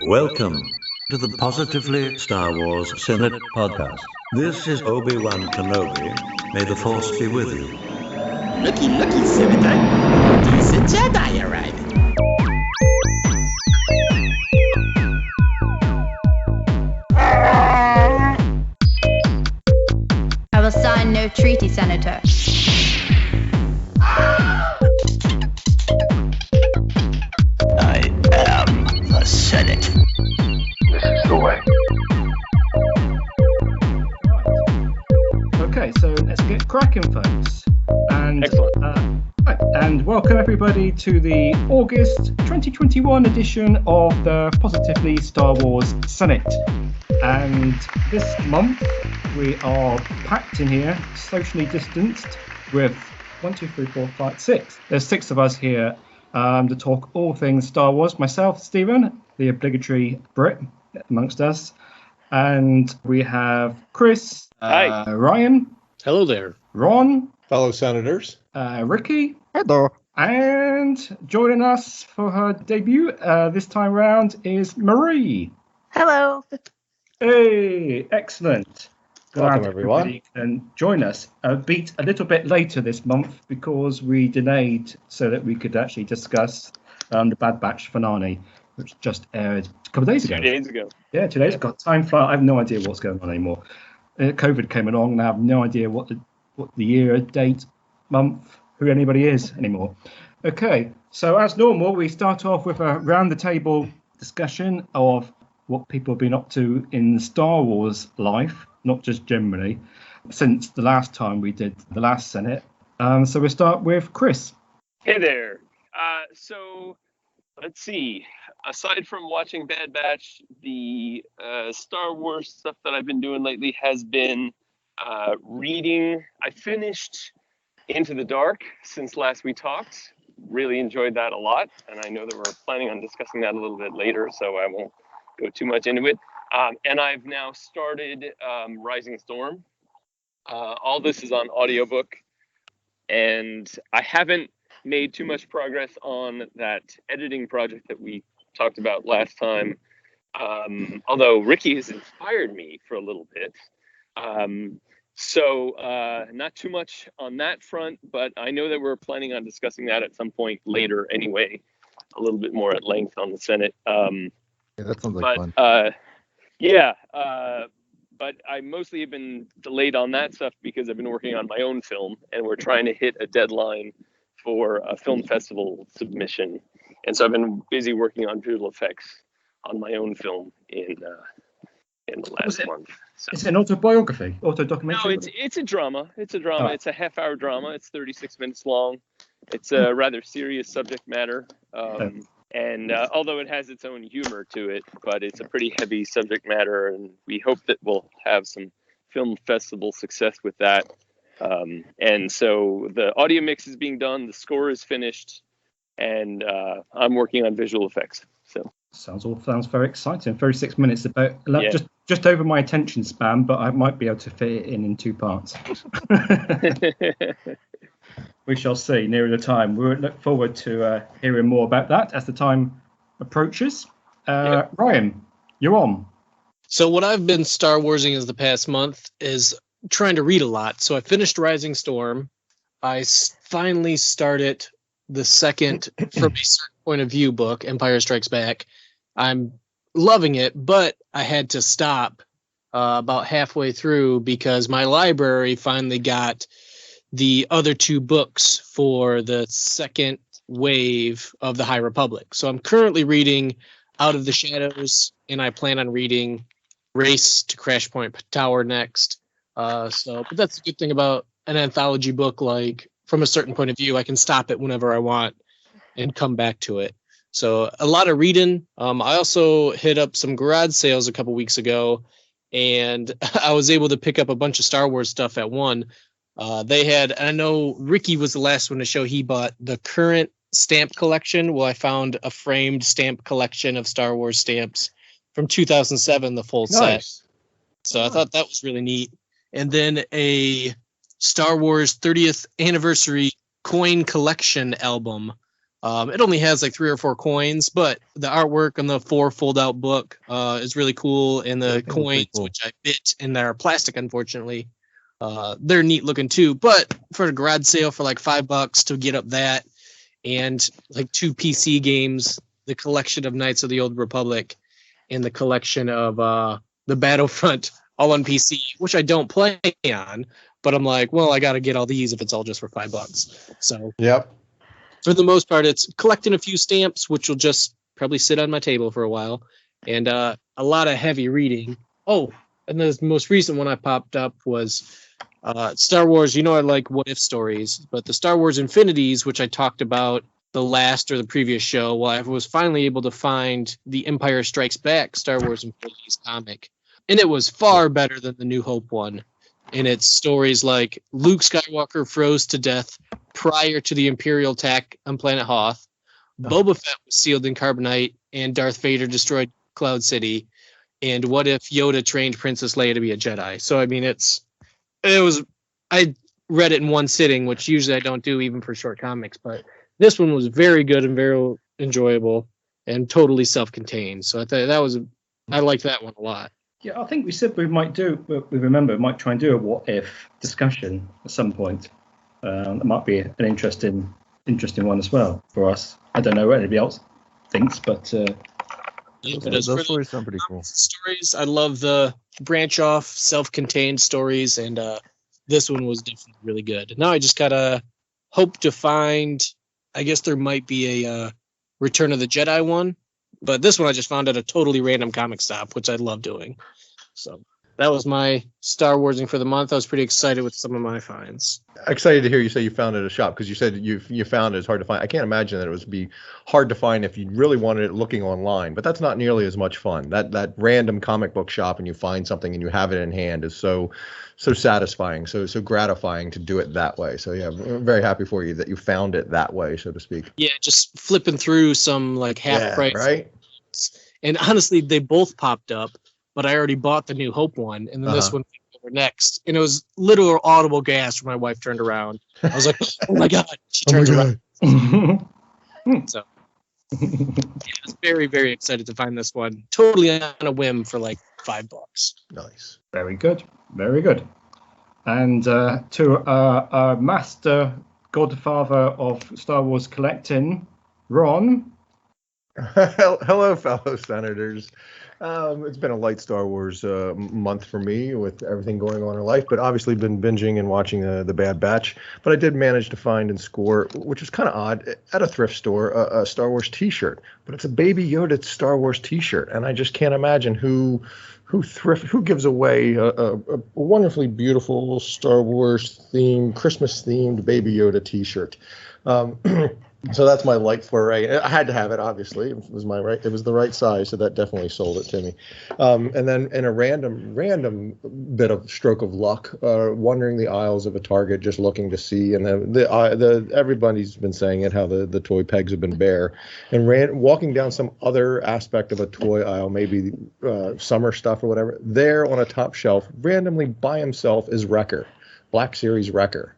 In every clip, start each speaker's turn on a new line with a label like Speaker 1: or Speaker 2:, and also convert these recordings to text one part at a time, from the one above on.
Speaker 1: Welcome to the Positively Star Wars Senate podcast. This is Obi-Wan Kenobi. May the Force be with you.
Speaker 2: Looky, Senator. Decent Jedi arriving.
Speaker 3: I will sign no treaty, Senator.
Speaker 4: I am the Senate.
Speaker 5: This is the way.
Speaker 6: Okay, so let's get cracking, folks. And,
Speaker 7: Excellent.
Speaker 6: And welcome everybody to the August 2021 edition of the Positively Star Wars Senate. And this month we are packed in here, socially distanced, with 1, 2, 3, 4, 5, 6. There's 6 of us here to talk all things Star Wars. Myself, Stephen, the obligatory Brit amongst us. And we have Chris,
Speaker 7: Hi.
Speaker 6: Ryan,
Speaker 7: Hello there.
Speaker 6: Ron,
Speaker 8: Fellow senators.
Speaker 6: Ricky,
Speaker 8: Hello.
Speaker 6: and joining us for her debut this time round is Marie.
Speaker 9: Hello.
Speaker 6: Hey, excellent.
Speaker 8: Welcome, everyone.
Speaker 6: everybody can join us. Beat a little bit later this month because we delayed so that we could actually discuss the Bad Batch finale, which just aired a couple of days ago.
Speaker 7: 2 days ago.
Speaker 6: Yeah, 2 days ago. Time flies. I have no idea what's going on anymore. COVID came along, and I have no idea what the year, date, month, who anybody is anymore. Okay, so as normal, we start off with a round-the-table discussion of what people have been up to in Star Wars life, not just generally, since the last time we did the last Senate. So we'll start with Chris.
Speaker 7: Hey there. So let's see. Aside from watching Bad Batch, the Star Wars stuff that I've been doing lately has been reading. I finished Into the Dark since last we talked. Really enjoyed that a lot, and I know that we're planning on discussing that a little bit later, so I won't go too much into it. And I've now started Rising Storm. All this is on audiobook, and I haven't made too much progress on that editing project that we talked about last time. Although Ricky has inspired me for a little bit. So not too much on that front, but I know that we're planning on discussing that at some point later anyway, a little bit more at length on the Senate.
Speaker 5: Yeah, that sounds like fun.
Speaker 7: But I mostly have been delayed on that stuff because I've been working on my own film, and we're trying to hit a deadline for a film festival submission. And so I've been busy working on visual effects on my own film in the last month. So.
Speaker 6: It's an autobiography, documentary.
Speaker 7: No, it's a drama. It's a drama.
Speaker 6: Oh.
Speaker 7: It's a half-hour drama. It's 36 minutes long. It's a rather serious subject matter. And although it has its own humor to it, but it's a pretty heavy subject matter, and we hope that we'll have some film festival success with that. And so the audio mix is being done, the score is finished, and I'm working on visual effects. So
Speaker 6: sounds very exciting. 36 minutes, about just over my attention span, but I might be able to fit it in 2 parts. We shall see nearer the time. We look forward to hearing more about that as the time approaches. Ryan, you're on.
Speaker 10: So what I've been Star Warsing as the past month is trying to read a lot. So I finished Rising Storm. I finally started the second, from a certain point of view, book, Empire Strikes Back. I'm loving it, but I had to stop about halfway through because my library finally got the other 2 books for the second wave of the High Republic. So I'm currently reading Out of the Shadows, and I plan on reading Race to Crash Point Tower next. But that's a good thing about an anthology book. Like, from a certain point of view, I can stop it whenever I want and come back to it. So a lot of reading. I also hit up some garage sales a couple weeks ago, and I was able to pick up a bunch of Star Wars stuff at one. They had, and I know Ricky was the last one to show he bought the current stamp collection. Well, I found a framed stamp collection of Star Wars stamps from 2007, the full set. So I thought that was really neat. And then a Star Wars 30th anniversary coin collection album It only has like 3 or 4 coins, but the artwork on the 4 fold-out book is really cool, and the coins, which I bit and they're plastic, unfortunately, they're neat looking too. But for a garage sale for like $5 to get up that and like 2 PC games, the collection of Knights of the Old Republic and the collection of the Battlefront all on PC, which I don't play on, but I'm like, well, I got to get all these if it's all just for $5. So
Speaker 8: yep.
Speaker 10: For the most part, it's collecting a few stamps, which will just probably sit on my table for a while, and a lot of heavy reading. Oh, and the most recent one I popped up was Star Wars. You know, I like what if stories, but the Star Wars Infinities, which I talked about the last or the previous show, well, I was finally able to find the Empire Strikes Back Star Wars Infinities comic, and it was far better than the New Hope one. And it's stories like Luke Skywalker froze to death prior to the Imperial attack on planet Hoth, Boba Fett was sealed in carbonite, and Darth Vader destroyed Cloud City, and what if Yoda trained Princess Leia to be a Jedi? So, I mean, I read it in one sitting, which usually I don't do even for short comics, but this one was very good and very enjoyable and totally self-contained. So I liked that one a lot.
Speaker 6: Yeah, I think we said we might try and do a what if discussion at some point. That might be an interesting one as well for us. I don't know what anybody else thinks, but
Speaker 5: those stories sound pretty cool.
Speaker 10: Stories, I love the branch off, self-contained stories, and this one was definitely really good. Now I just gotta hope to find. I guess there might be a Return of the Jedi one. But this one I just found at a totally random comic shop, which I love doing. So that was my Star Warsing for the month. I was pretty excited with some of my finds.
Speaker 8: Excited to hear you say you found it at a shop, because you said you found it. It's hard to find. I can't imagine that it would be hard to find if you really wanted it looking online. But that's not nearly as much fun. That random comic book shop and you find something and you have it in hand is so satisfying, so gratifying to do it that way. So yeah, I'm very happy for you that you found it that way, so to speak.
Speaker 10: Yeah, just flipping through some like half price. Right. And honestly, they both popped up, but I already bought the New Hope one, and then this one came over next. And it was literal audible gasp when my wife turned around. I was like, oh my God. She turns around. So yeah, I was very, very excited to find this one. Totally on a whim for like $5.
Speaker 8: Nice.
Speaker 6: Very good. Very good. And to our master godfather of Star Wars collecting, Ron.
Speaker 8: Hello, fellow senators. It's been a light Star Wars month for me with everything going on in life, but obviously been binging and watching the Bad Batch. But I did manage to find and score, which is kind of odd, at a thrift store, a Star Wars T-shirt. But it's a Baby Yoda Star Wars T-shirt, and I just can't imagine who gives away a wonderfully beautiful Star Wars themed, Christmas themed Baby Yoda T-shirt. So that's my light foray. I had to have it, obviously. It was my right. It was the right size, so that definitely sold it to me. And then in a random bit of stroke of luck, wandering the aisles of a Target, just looking to see, and the everybody's been saying it, how the toy pegs have been bare, and walking down some other aspect of a toy aisle, maybe summer stuff or whatever. There on a top shelf, randomly by himself, is Wrecker, Black Series Wrecker.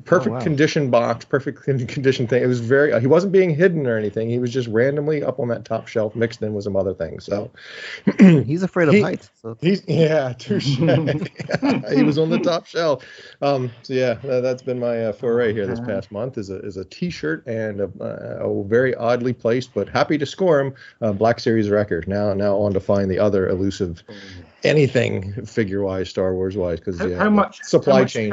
Speaker 8: Perfect condition box, perfect condition thing. It was he wasn't being hidden or anything. He was just randomly up on that top shelf, mixed in with some other things. So
Speaker 5: he's afraid of heights. So.
Speaker 8: Touche. He was on the top shelf. So yeah, that's been my foray here this past month is a T-shirt and a very oddly placed, but happy to score him, Black Series Wrecker. Now on to find the other elusive anything figure-wise, Star Wise, because
Speaker 6: how much
Speaker 8: supply chain.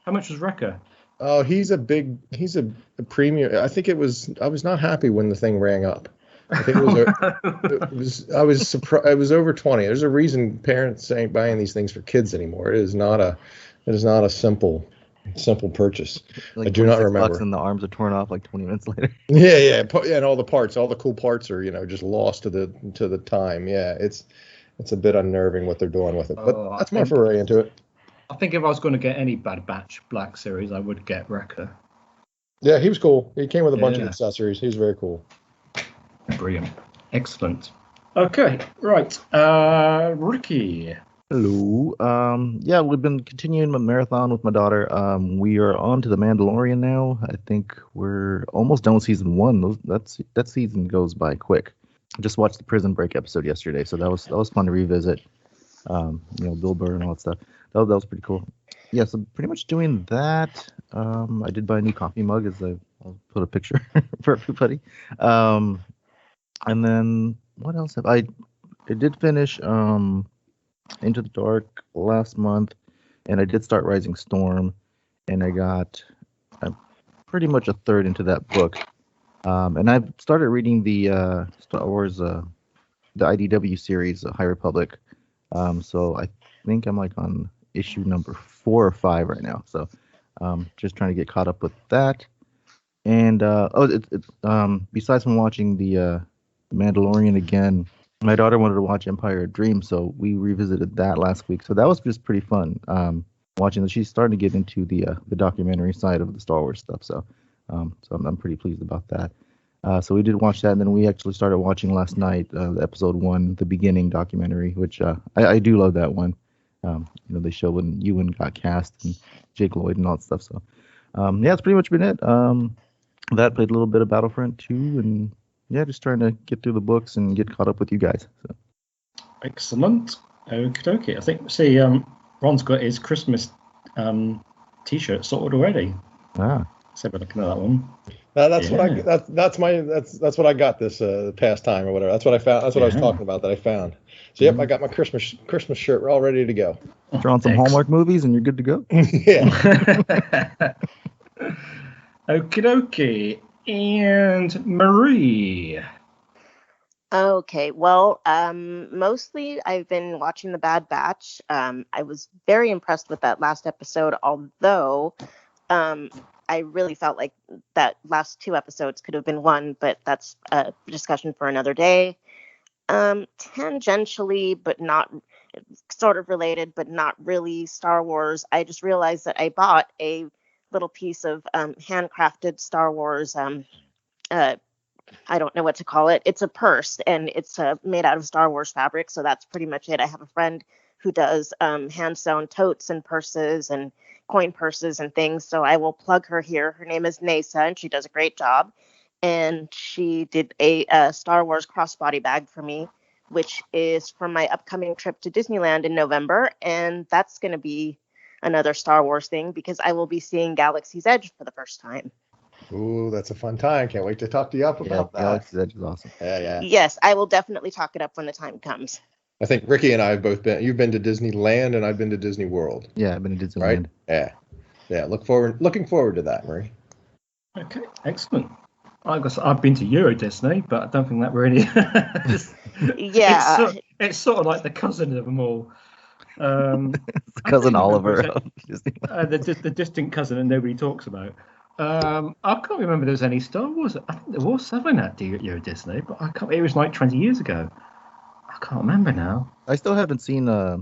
Speaker 6: How much was Wrecker?
Speaker 8: Oh, he's a premium. I think I was not happy when the thing rang up. I think I was surprised. It was over 20. There's a reason parents ain't buying these things for kids anymore. It is not a simple purchase.
Speaker 5: Like
Speaker 8: I do not remember.
Speaker 5: And the arms are torn off like 20 minutes later.
Speaker 8: Yeah, and all the cool parts are just lost to the time. Yeah, it's a bit unnerving what they're doing with it. But that's my foray into it.
Speaker 6: I think if I was going to get any Bad Batch Black Series, I would get Wrecker.
Speaker 8: Yeah, he was cool. He came with a bunch of accessories. He was very cool.
Speaker 6: Brilliant. Excellent. Okay, right. Ricky,
Speaker 5: Hello. Yeah, we've been continuing my marathon with my daughter. We are on to The Mandalorian now. I think we're almost done with season 1. That season goes by quick. I just watched the Prison Break episode yesterday, so that was fun to revisit. Bill Burr and all that stuff. That was pretty cool. Yeah, so pretty much doing that. I did buy a new coffee mug, I'll put a picture for everybody. And then what else have I did finish Into the Dark last month, and I did start Rising Storm, and I got pretty much a third into that book. And I've started reading the Star Wars, the IDW series, High Republic. So I think I'm like on issue number 4 or 5 right now. So just trying to get caught up with that. And besides from watching the Mandalorian again, my daughter wanted to watch Empire of Dreams, so we revisited that last week. So that was just pretty fun. Watching that, she's starting to get into the documentary side of the Star Wars stuff. So I'm pretty pleased about that. So we did watch that, and then we actually started watching last night episode 1, the beginning documentary, which I do love that one. They show when Ewan got cast and Jake Lloyd and all that stuff. So yeah, it's pretty much been it. That played a little bit of Battlefront 2, and yeah, just trying to get through the books and get caught up with you guys. So.
Speaker 6: Excellent. Okie dokie. I think Ron's got his Christmas T-shirt sorted already. So we're looking at that one.
Speaker 8: That's what I got this past time or whatever. That's what I found. That's what I was talking about that I found. So yep, I got my Christmas shirt all ready to go.
Speaker 5: Draw on some Hallmark movies and you're good to go.
Speaker 8: Yeah.
Speaker 6: Okie dokie. And Marie.
Speaker 9: Okay, well, mostly I've been watching The Bad Batch. I was very impressed with that last episode, although I really felt like that last 2 episodes could have been one, but that's a discussion for another day. Tangentially, but not sort of related, but not really Star Wars. I just realized that I bought a little piece of handcrafted Star Wars. I don't know what to call it. It's a purse, and it's made out of Star Wars fabric. So that's pretty much it. I have a friend who does hand sewn totes and purses and coin purses and things. So I will plug her here. Her name is Nasa, and she does a great job. And she did a Star Wars crossbody bag for me, which is for my upcoming trip to Disneyland in November. And that's going to be another Star Wars thing because I will be seeing Galaxy's Edge for the first time.
Speaker 8: Ooh, that's a fun time. Can't wait to talk to you up about that.
Speaker 5: Galaxy's Edge is awesome.
Speaker 8: Yeah.
Speaker 9: Yes, I will definitely talk it up when the time comes.
Speaker 8: I think Ricky and I have both been. You've been to Disneyland, and I've been to Disney World.
Speaker 5: Yeah, I've been to Disneyland.
Speaker 8: Right? Yeah. Looking forward to that, Marie.
Speaker 6: Okay, excellent. I've been to Euro Disney, but I don't think that really.
Speaker 9: Yeah,
Speaker 6: it's sort of like the cousin of them all.
Speaker 5: It's cousin Oliver of Disney.
Speaker 6: The distant cousin that nobody talks about. I can't remember there was any Star Wars. I think there was something at Euro Disney, but it was like 20 years ago. I can't remember now.
Speaker 5: I still haven't seen the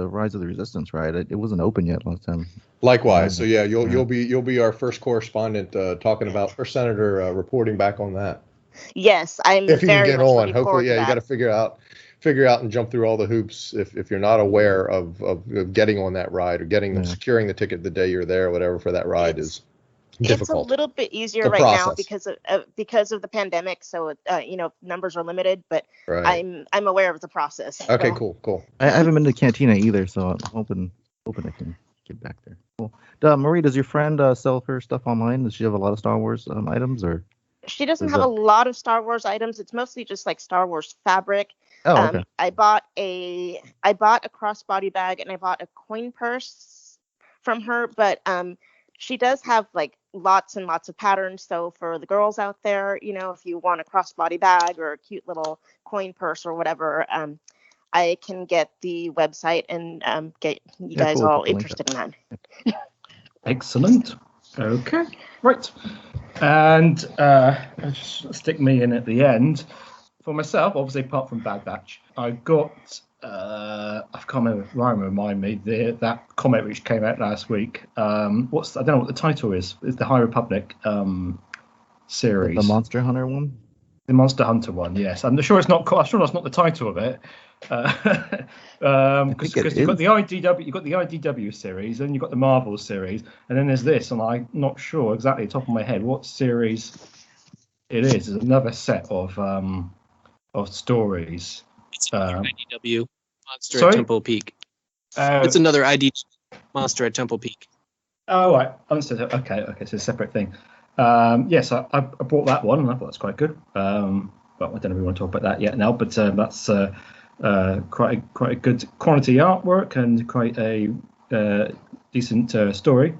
Speaker 5: Rise of the Resistance ride. It wasn't open yet last time.
Speaker 8: Likewise. So yeah, you'll be our first correspondent talking about our senator reporting back on that.
Speaker 9: Yes, I'm.
Speaker 8: If you
Speaker 9: very
Speaker 8: can get
Speaker 9: much
Speaker 8: on, hopefully, yeah, you got to figure out and jump through all the hoops if you're not aware of getting on that ride or getting securing the ticket the day you're there, or whatever for that ride is difficult.
Speaker 9: It's a little bit easier right now because of the pandemic, so numbers are limited. But right. I'm aware of the process.
Speaker 8: Okay,
Speaker 9: so.
Speaker 8: cool.
Speaker 5: I haven't been to Cantina either, so I'm hoping I can get back there. Cool. Marie, does your friend sell her stuff online? Does she have a lot of Star Wars items, or?
Speaker 9: She doesn't have a lot of Star Wars items. It's mostly just like Star Wars fabric.
Speaker 5: Oh, okay.
Speaker 9: I bought a crossbody bag and I bought a coin purse from her, but she does have like lots and lots of patterns. So for the girls out there, if you want a crossbody bag or a cute little coin purse or whatever, I can get the website and get you guys all interested in that.
Speaker 6: Excellent. Okay. Right. And just stick me in at the end. For myself, obviously, apart from Bad Batch, I got, I can't remember, Ryan remind me, that comic which came out last week. I don't know what the title is. It's the High Republic series.
Speaker 5: The Monster Hunter one?
Speaker 6: The Monster Hunter one, yes. I'm sure it's not. I'm sure that's not the title of it. Because you've got the IDW series, and you've got the Marvel series, and then there's this, and I'm not sure exactly top of my head what series it is. There's another set of stories.
Speaker 10: It's IDW Monster
Speaker 6: sorry?
Speaker 10: at Temple Peak. It's another IDW Monster at Temple Peak.
Speaker 6: Oh, right. Understood. Okay, it's a separate thing. Yes, I bought that one, and I thought that's quite good. But I don't know if we want to talk about that yet now. But that's quite a good quality artwork and quite a decent story.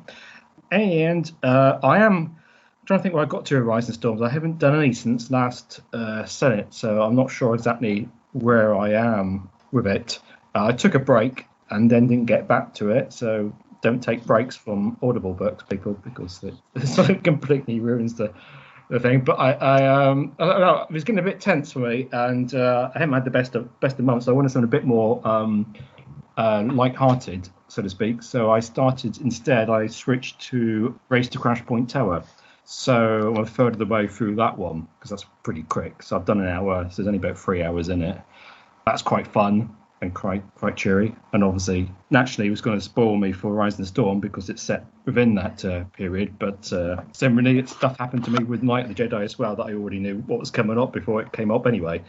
Speaker 6: And I am trying to think where I got to Horizon Storms. I haven't done any since last Senate, so I'm not sure exactly where I am with it. I took a break and then didn't get back to it, so don't take breaks from Audible books, people, because it sort of completely ruins the thing. But I don't know, it was getting a bit tense for me, and I haven't had the best of months. So I wanted something a bit more light-hearted, so to speak. So I switched to Race to Crash Point Tower. So I'm a third of the way through that one, because that's pretty quick. So I've done an hour, so there's only about 3 hours in it. That's quite fun and quite cheery, and obviously naturally it was going to spoil me for Horizon Storm because it's set within that period, but similarly stuff happened to me with Night of the Jedi as well that I already knew what was coming up before it came up anyway,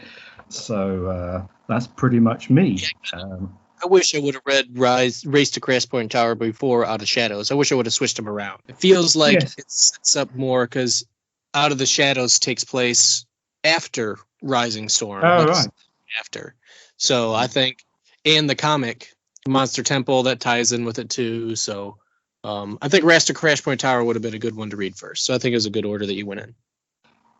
Speaker 6: so that's pretty much me.
Speaker 10: I wish I would have read Race to Crash Point Tower before Out of Shadows. I wish I would have switched them around. It feels like it sets up more because Out of the Shadows takes place after Rising Storm.
Speaker 6: Right.
Speaker 10: After. So I think, and the comic Monster Temple that ties in with it too. So I think Race to Crash Point Tower would have been a good one to read first. So I think it was a good order that you went in.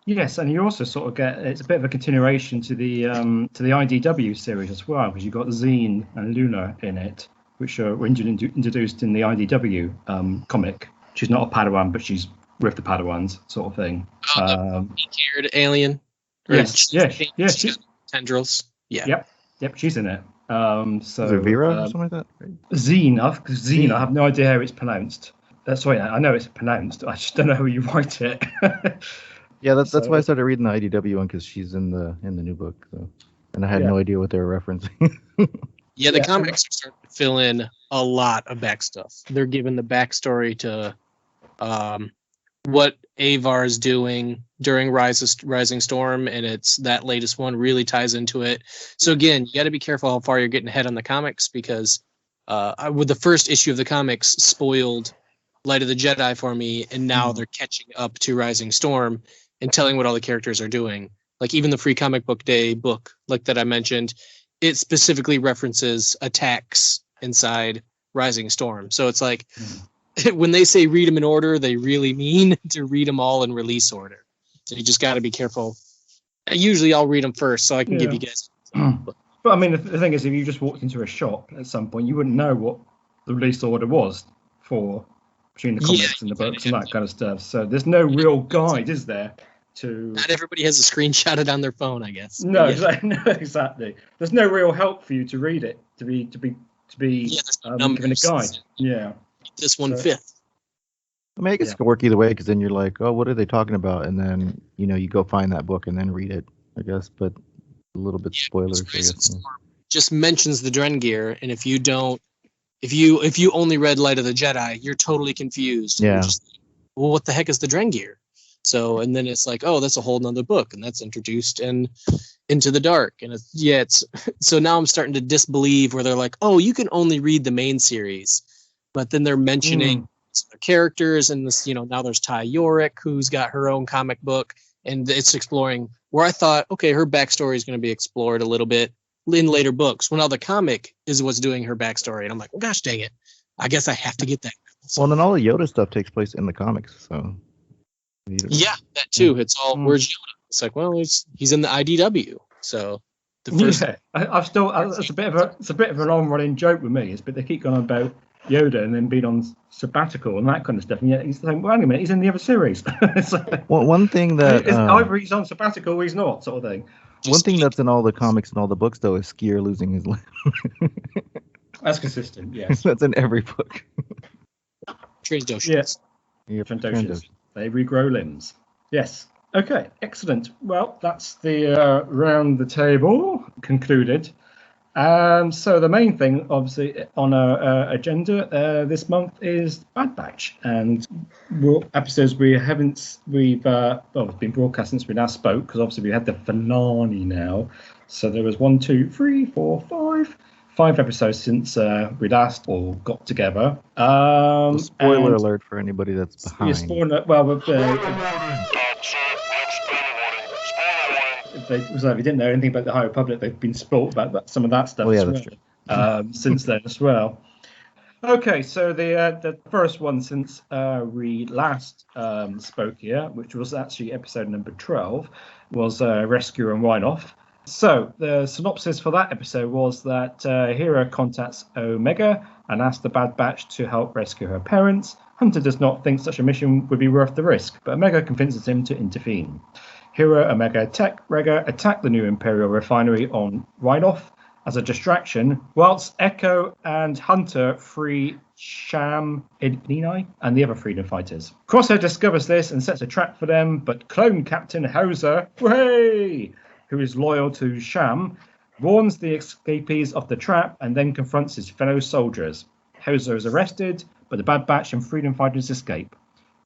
Speaker 6: Yes, and you also sort of get, it's a bit of a continuation to the IDW series as well, because you've got Zine and Luna in it, which were introduced in the IDW comic. She's not a Padawan, but she's with the Padawans, sort of thing.
Speaker 10: Pink-haired alien.
Speaker 6: Yes.
Speaker 10: She's tendrils. Yeah.
Speaker 6: Yep, she's in it. So
Speaker 5: Is it Vera or something like that? Right?
Speaker 6: Xena, I have no idea how it's pronounced. Sorry, I know it's pronounced. I just don't know how you write it.
Speaker 5: Yeah, that's why I started reading the IDW one, because she's in the new book. So, and I had no idea what they were referencing.
Speaker 10: The comics are starting to fill in a lot of back stuff. They're giving the backstory to what Avar is doing during Rising Storm, and it's that latest one really ties into it. So again, you got to be careful how far you're getting ahead on the comics, because with the first issue of the comics spoiled Light of the Jedi for me, and now they're catching up to Rising Storm and telling what all the characters are doing. Like even the Free Comic Book Day book, like that I mentioned, it specifically references attacks inside Rising Storm. So it's like when they say read them in order, they really mean to read them all in release order. So you just got to be careful. Usually I'll read them first so I can give you guys.
Speaker 6: But I mean, the thing is, if you just walked into a shop at some point, you wouldn't know what the release order was for between the comics and the books and that kind of stuff. So there's no real guide, is there?
Speaker 10: Not everybody has a screenshot it on their phone, I guess.
Speaker 6: No, exactly. There's no real help for you to read it, to be given a guide. Yeah.
Speaker 10: This 1/5.
Speaker 5: I mean, I guess it could work either way, because then you're like, oh, what are they talking about? And then, you go find that book and then read it, I guess. But a little bit spoilers, I guess.
Speaker 10: Just mentions the Drengir, and if you only read Light of the Jedi, you're totally confused.
Speaker 5: Yeah.
Speaker 10: Well, what the heck is the Drengir? So, and then it's like, oh, that's a whole nother book, and that's introduced into the dark. And it's so now I'm starting to disbelieve where they're like, oh, you can only read the main series, but then they're mentioning some characters, and this, now there's Ty Yorick, who's got her own comic book, and it's exploring where I thought, okay, her backstory is going to be explored a little bit in later books. Well, now the comic is what's doing her backstory, and I'm like, well, gosh dang it, I guess I have to get that. So,
Speaker 5: well, then all the Yoda stuff takes place in the comics, so.
Speaker 10: Yeah, that too. It's all where's Yoda? It's like, well, he's in the IDW. So the first,
Speaker 6: I've still it's a bit of a long running joke with me. But they keep going on about Yoda and then being on sabbatical and that kind of stuff. And yet he's saying, well, wait a minute, he's in the other series.
Speaker 5: Well, one thing that
Speaker 6: either he's on sabbatical or he's not, sort of thing.
Speaker 5: One thing that's in all the comics and all the books, though, is Skier losing his limb.
Speaker 6: That's consistent. Yes,
Speaker 5: that's in every book.
Speaker 10: Trandoshans.
Speaker 6: Yes. Trandoshans. They regrow limbs. Yes. Okay, excellent. Well, that's the round the table concluded. So the main thing, obviously, on our agenda this month is Bad Batch, and episodes we've it's been broadcast since we last spoke, because obviously we had the finale now. So there was 5 episodes since we last all got together.
Speaker 5: Spoiler alert for anybody that's behind.
Speaker 6: Yeah, spoiler. Well, if you didn't know anything about the High Republic, they've been spoiled about some of that stuff since then as well. Okay, so the first one since we last spoke here, which was actually episode number 12, was Rescue and Wine-Off. So the synopsis for that episode was that Hera contacts Omega and asks the Bad Batch to help rescue her parents. Hunter does not think such a mission would be worth the risk, but Omega convinces him to intervene. Hera, Omega, Rega attack the new Imperial refinery on Wine-Off as a distraction, whilst Echo and Hunter free Sham Idini and the other freedom fighters. Crosshair discovers this and sets a trap for them, but clone Captain Hauser, who is loyal to Sham, warns the escapees of the trap and then confronts his fellow soldiers. Hauser is arrested, but the Bad Batch and freedom fighters escape.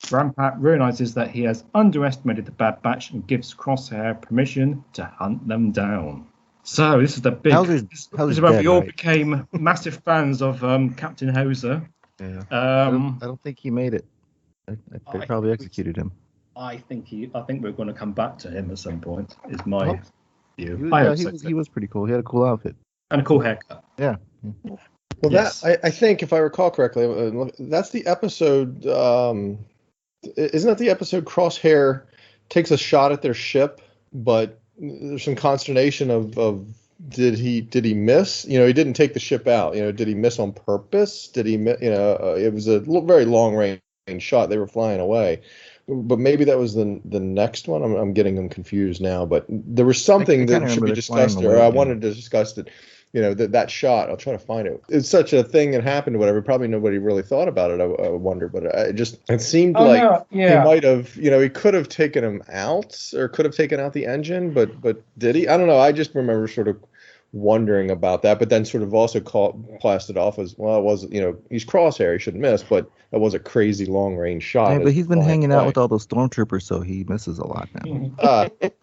Speaker 6: Rampat realizes that he has underestimated the Bad Batch and gives Crosshair permission to hunt them down. So this is the big. This is where we all became massive fans of Captain Hauser.
Speaker 5: Yeah. I don't think he made it. They probably executed him.
Speaker 6: I think we're going to come back to him at some point. Is my view.
Speaker 5: He was pretty cool. He had a cool outfit
Speaker 6: and a cool haircut.
Speaker 5: Yeah.
Speaker 8: Well, yes. I think if I recall correctly, that's the episode. Isn't that the episode Crosshair takes a shot at their ship, but there's some consternation of did he miss? He didn't take the ship out. Did he miss on purpose? Did he? It was a very long range shot. They were flying away, but maybe that was the next one. I'm getting them confused now. But there was something that should be discussed, or I wanted to discuss it. That shot, I'll try to find it. It's such a thing that happened, whatever. Probably nobody really thought about it, I wonder. But it seemed he might have, he could have taken him out or could have taken out the engine, but did he? I don't know. I just remember sort of wondering about that, but then sort of also passed it off as, well, it was, he's Crosshair, he shouldn't miss, but that was a crazy long range shot.
Speaker 5: Yeah, but he's been hanging out with all those stormtroopers, so he misses a lot now.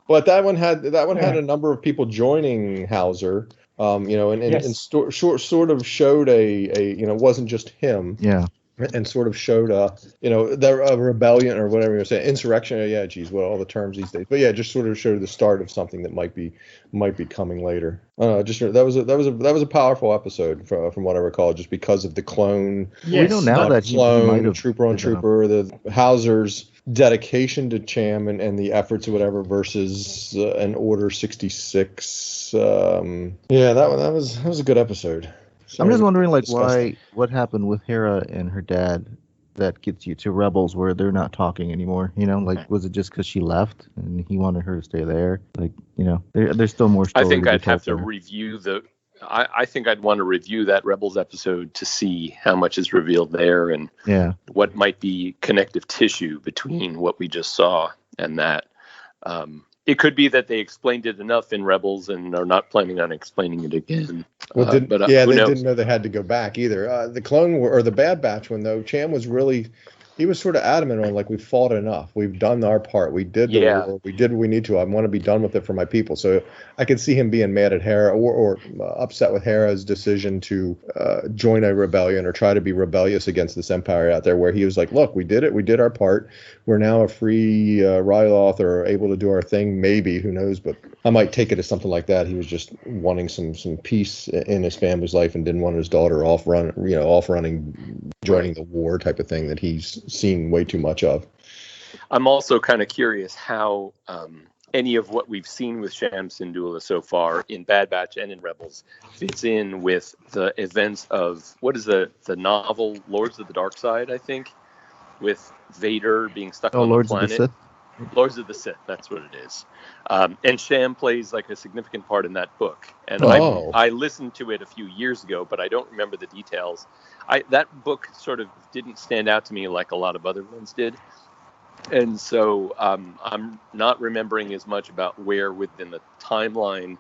Speaker 8: But that one had a number of people joining Hauser. And sort of showed a wasn't just him.
Speaker 5: Yeah.
Speaker 8: And sort of showed the rebellion or whatever you're saying, insurrection. Yeah, geez, what all the terms these days. But yeah, just sort of showed the start of something that might be coming later. That was a powerful episode from what I recall, just because of the clone.
Speaker 5: Yes. We know now that
Speaker 8: clone,
Speaker 5: he might have
Speaker 8: trooper on trooper, the Hauser's dedication to Cham and the efforts or whatever versus an Order 66. That was a good episode.
Speaker 5: I'm just wondering, what happened with Hera and her dad that gets you to Rebels where they're not talking anymore? Was it just because she left and he wanted her to stay there? There's still more story.
Speaker 7: I think I'd have to review I think I'd want to review that Rebels episode to see how much is revealed there and what might be connective tissue between what we just saw and that. It could be that they explained it enough in Rebels and are not planning on explaining it again.
Speaker 8: Well, they didn't know they had to go back either. The Clone War or the Bad Batch one, though, Cham was he was sort of adamant on, we fought enough. We've done our part. We did the war. We did what we need to. I want to be done with it for my people. So I could see him being mad at Hera or upset with Hera's decision to join a rebellion or try to be rebellious against this empire out there, where he was like, look, we did it. We did our part. We're now a free Ryloth or able to do our thing. Maybe, who knows? But I might take it as something like that. He was just wanting some peace in his family's life and didn't want his daughter off running, joining the war type of thing that he's seen way too much of.
Speaker 7: I'm also kind of curious how any of what we've seen with Sham Syndulla so far in Bad Batch and in Rebels fits in with the events of what is the novel Lords of the Dark Side, I think, with Vader being stuck on the planet. Of the Sith? Lords of the Sith, that's what it is. And Sham plays a significant part in that book. And I listened to it a few years ago, but I don't remember the details. That book sort of didn't stand out to me like a lot of other ones did. And so I'm not remembering as much about where within the timeline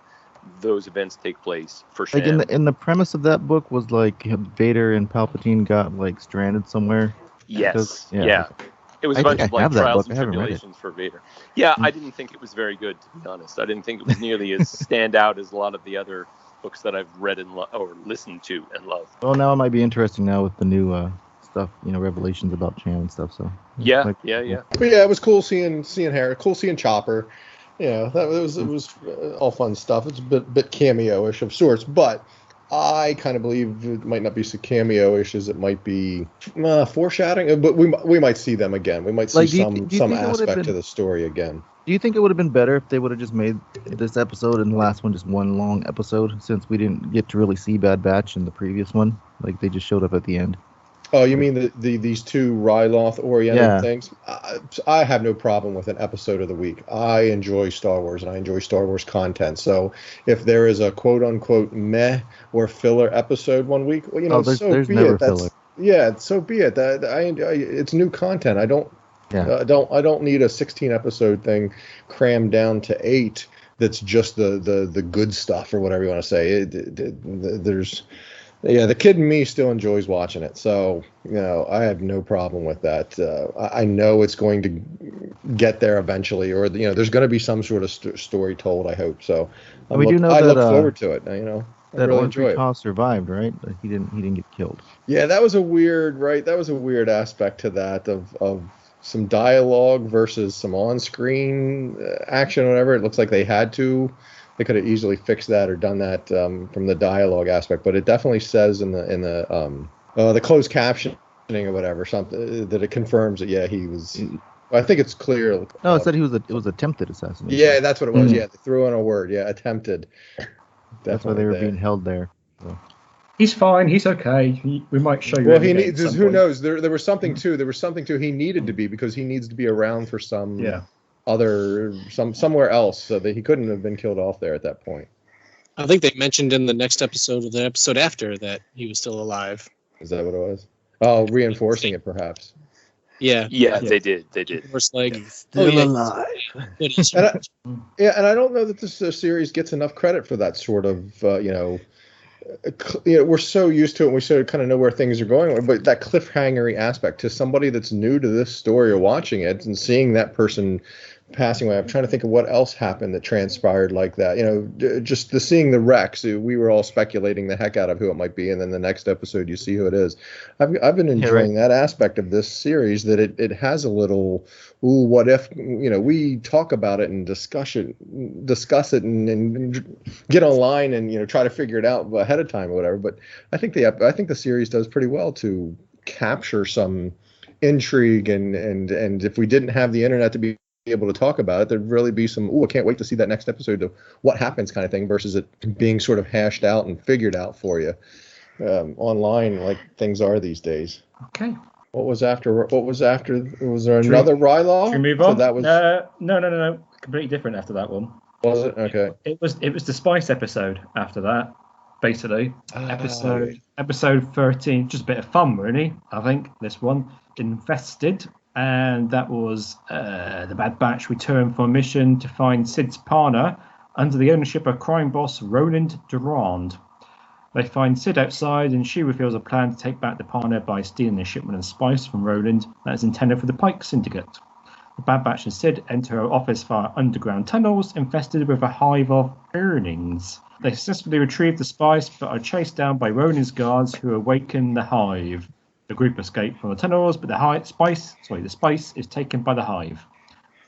Speaker 7: those events take place for
Speaker 5: Like
Speaker 7: Shan.
Speaker 5: in the premise of that book was like Vader and Palpatine got like stranded somewhere.
Speaker 7: Yes.
Speaker 5: Yeah.
Speaker 7: Yeah. It was a
Speaker 5: I
Speaker 7: bunch
Speaker 5: think
Speaker 7: of
Speaker 5: I have
Speaker 7: like
Speaker 5: that
Speaker 7: trials
Speaker 5: book.
Speaker 7: and
Speaker 5: I haven't read it.
Speaker 7: tribulations for Vader. Yeah, I didn't think it was very good, to be honest. I didn't think it was nearly as standout as a lot of the other books that I've read and or listened to and loved.
Speaker 5: Well, now it might be interesting now with the new stuff, revelations about Chan and stuff. So
Speaker 7: Yeah,
Speaker 5: Like-
Speaker 7: yeah, yeah.
Speaker 8: But yeah, it was cool seeing Harry, cool seeing Chopper. That it was all fun stuff. It's a bit cameo-ish of sorts, but I kind of believe it might not be so cameo-ish as it might be foreshadowing. But we might see them again. We might see
Speaker 5: Like, do you
Speaker 8: some
Speaker 5: think it would've
Speaker 8: aspect
Speaker 5: been-
Speaker 8: to the story again.
Speaker 5: Do you think it would have been better if they would have just made this episode and the last one just one long episode, since we didn't get to really see Bad Batch in the previous one? Like they just showed up at the end.
Speaker 8: Oh, you mean these two Ryloth-oriented
Speaker 5: Yeah.
Speaker 8: things? I have no problem with an episode of the week. I enjoy Star Wars, and I enjoy Star Wars content. So if there is a quote-unquote meh or filler episode one week, well,
Speaker 5: there's
Speaker 8: be
Speaker 5: never
Speaker 8: it. That's,
Speaker 5: filler.
Speaker 8: yeah, so be it. It's new content. I don't need a 16-episode thing crammed down to 8 that's just the good stuff or whatever you want to say. The kid in me still enjoys watching it, so I have no problem with that. I know it's going to get there eventually, or there's going to be some sort of story told. I hope so. I
Speaker 5: We do know
Speaker 8: look
Speaker 5: that,
Speaker 8: forward to it. I
Speaker 5: That
Speaker 8: really
Speaker 5: Orange
Speaker 8: enjoy it.
Speaker 5: Recall survived, right? He didn't get killed.
Speaker 8: Yeah, that was a weird aspect to that of some dialogue versus some on-screen action or whatever. It looks like they had to. They could have easily fixed that or done that from the dialogue aspect, but it definitely says in the closed captioning or whatever something that it confirms that he was. I think it's clear.
Speaker 5: No, it said it was attempted assassination.
Speaker 8: Yeah, that's what it was. Yeah, they threw in a word. Yeah, attempted.
Speaker 5: That's why they were being held there. So.
Speaker 6: He's fine. He's okay. We might show you.
Speaker 8: Well,
Speaker 6: him
Speaker 8: he
Speaker 6: again
Speaker 8: needs.
Speaker 6: at some
Speaker 8: Who
Speaker 6: point.
Speaker 8: knows? There was something too. There was something too. He needed to be because he needs to be around for some.
Speaker 6: Yeah.
Speaker 8: Somewhere else, so that he couldn't have been killed off there at that point.
Speaker 10: I think they mentioned in the next episode or the episode after that he was still alive.
Speaker 8: Is that what it was? Oh, reinforcing it perhaps.
Speaker 10: Yeah.
Speaker 7: Yeah, they did. They did.
Speaker 10: Of course, like,
Speaker 5: Still alive.
Speaker 10: But he's
Speaker 8: And I don't know that this series gets enough credit for that sort of we're so used to it, and we sort of kind of know where things are going, but that cliffhangery aspect to somebody that's new to this story or watching it and seeing that person passing away. I'm trying to think of what else happened that transpired like that. Just seeing the Rex. We were all speculating the heck out of who it might be, and then the next episode you see who it is. I've been enjoying that aspect of this series, that it has a little, ooh, what if? We talk about it and discuss it and get online and try to figure it out ahead of time or whatever. But I think the series does pretty well to capture some intrigue and if we didn't have the internet to be able to talk about it, there'd really be some, I can't wait to see that next episode of what happens kind of thing, versus it being sort of hashed out and figured out for you online like things are these days.
Speaker 6: Okay.
Speaker 8: What was after? Was there another Rylaw?
Speaker 6: Should we move on?
Speaker 8: So that was
Speaker 6: No. Completely different after that one.
Speaker 8: Was it? Okay.
Speaker 6: It was the Spice episode after that, basically. Episode 13, just a bit of fun, really. I think this one, Infested, and that was the Bad Batch return for a mission to find Sid's partner under the ownership of crime boss Roland Durand. They find Sid outside, and she reveals a plan to take back the partner by stealing a shipment of spice from Roland that is intended for the Pike Syndicate. The Bad Batch and Sid enter her office via underground tunnels infested with a hive of earnings. They successfully retrieve the spice, but are chased down by Roland's guards who awaken the hive. The group escape from the tunnels, but the spice is taken by the hive.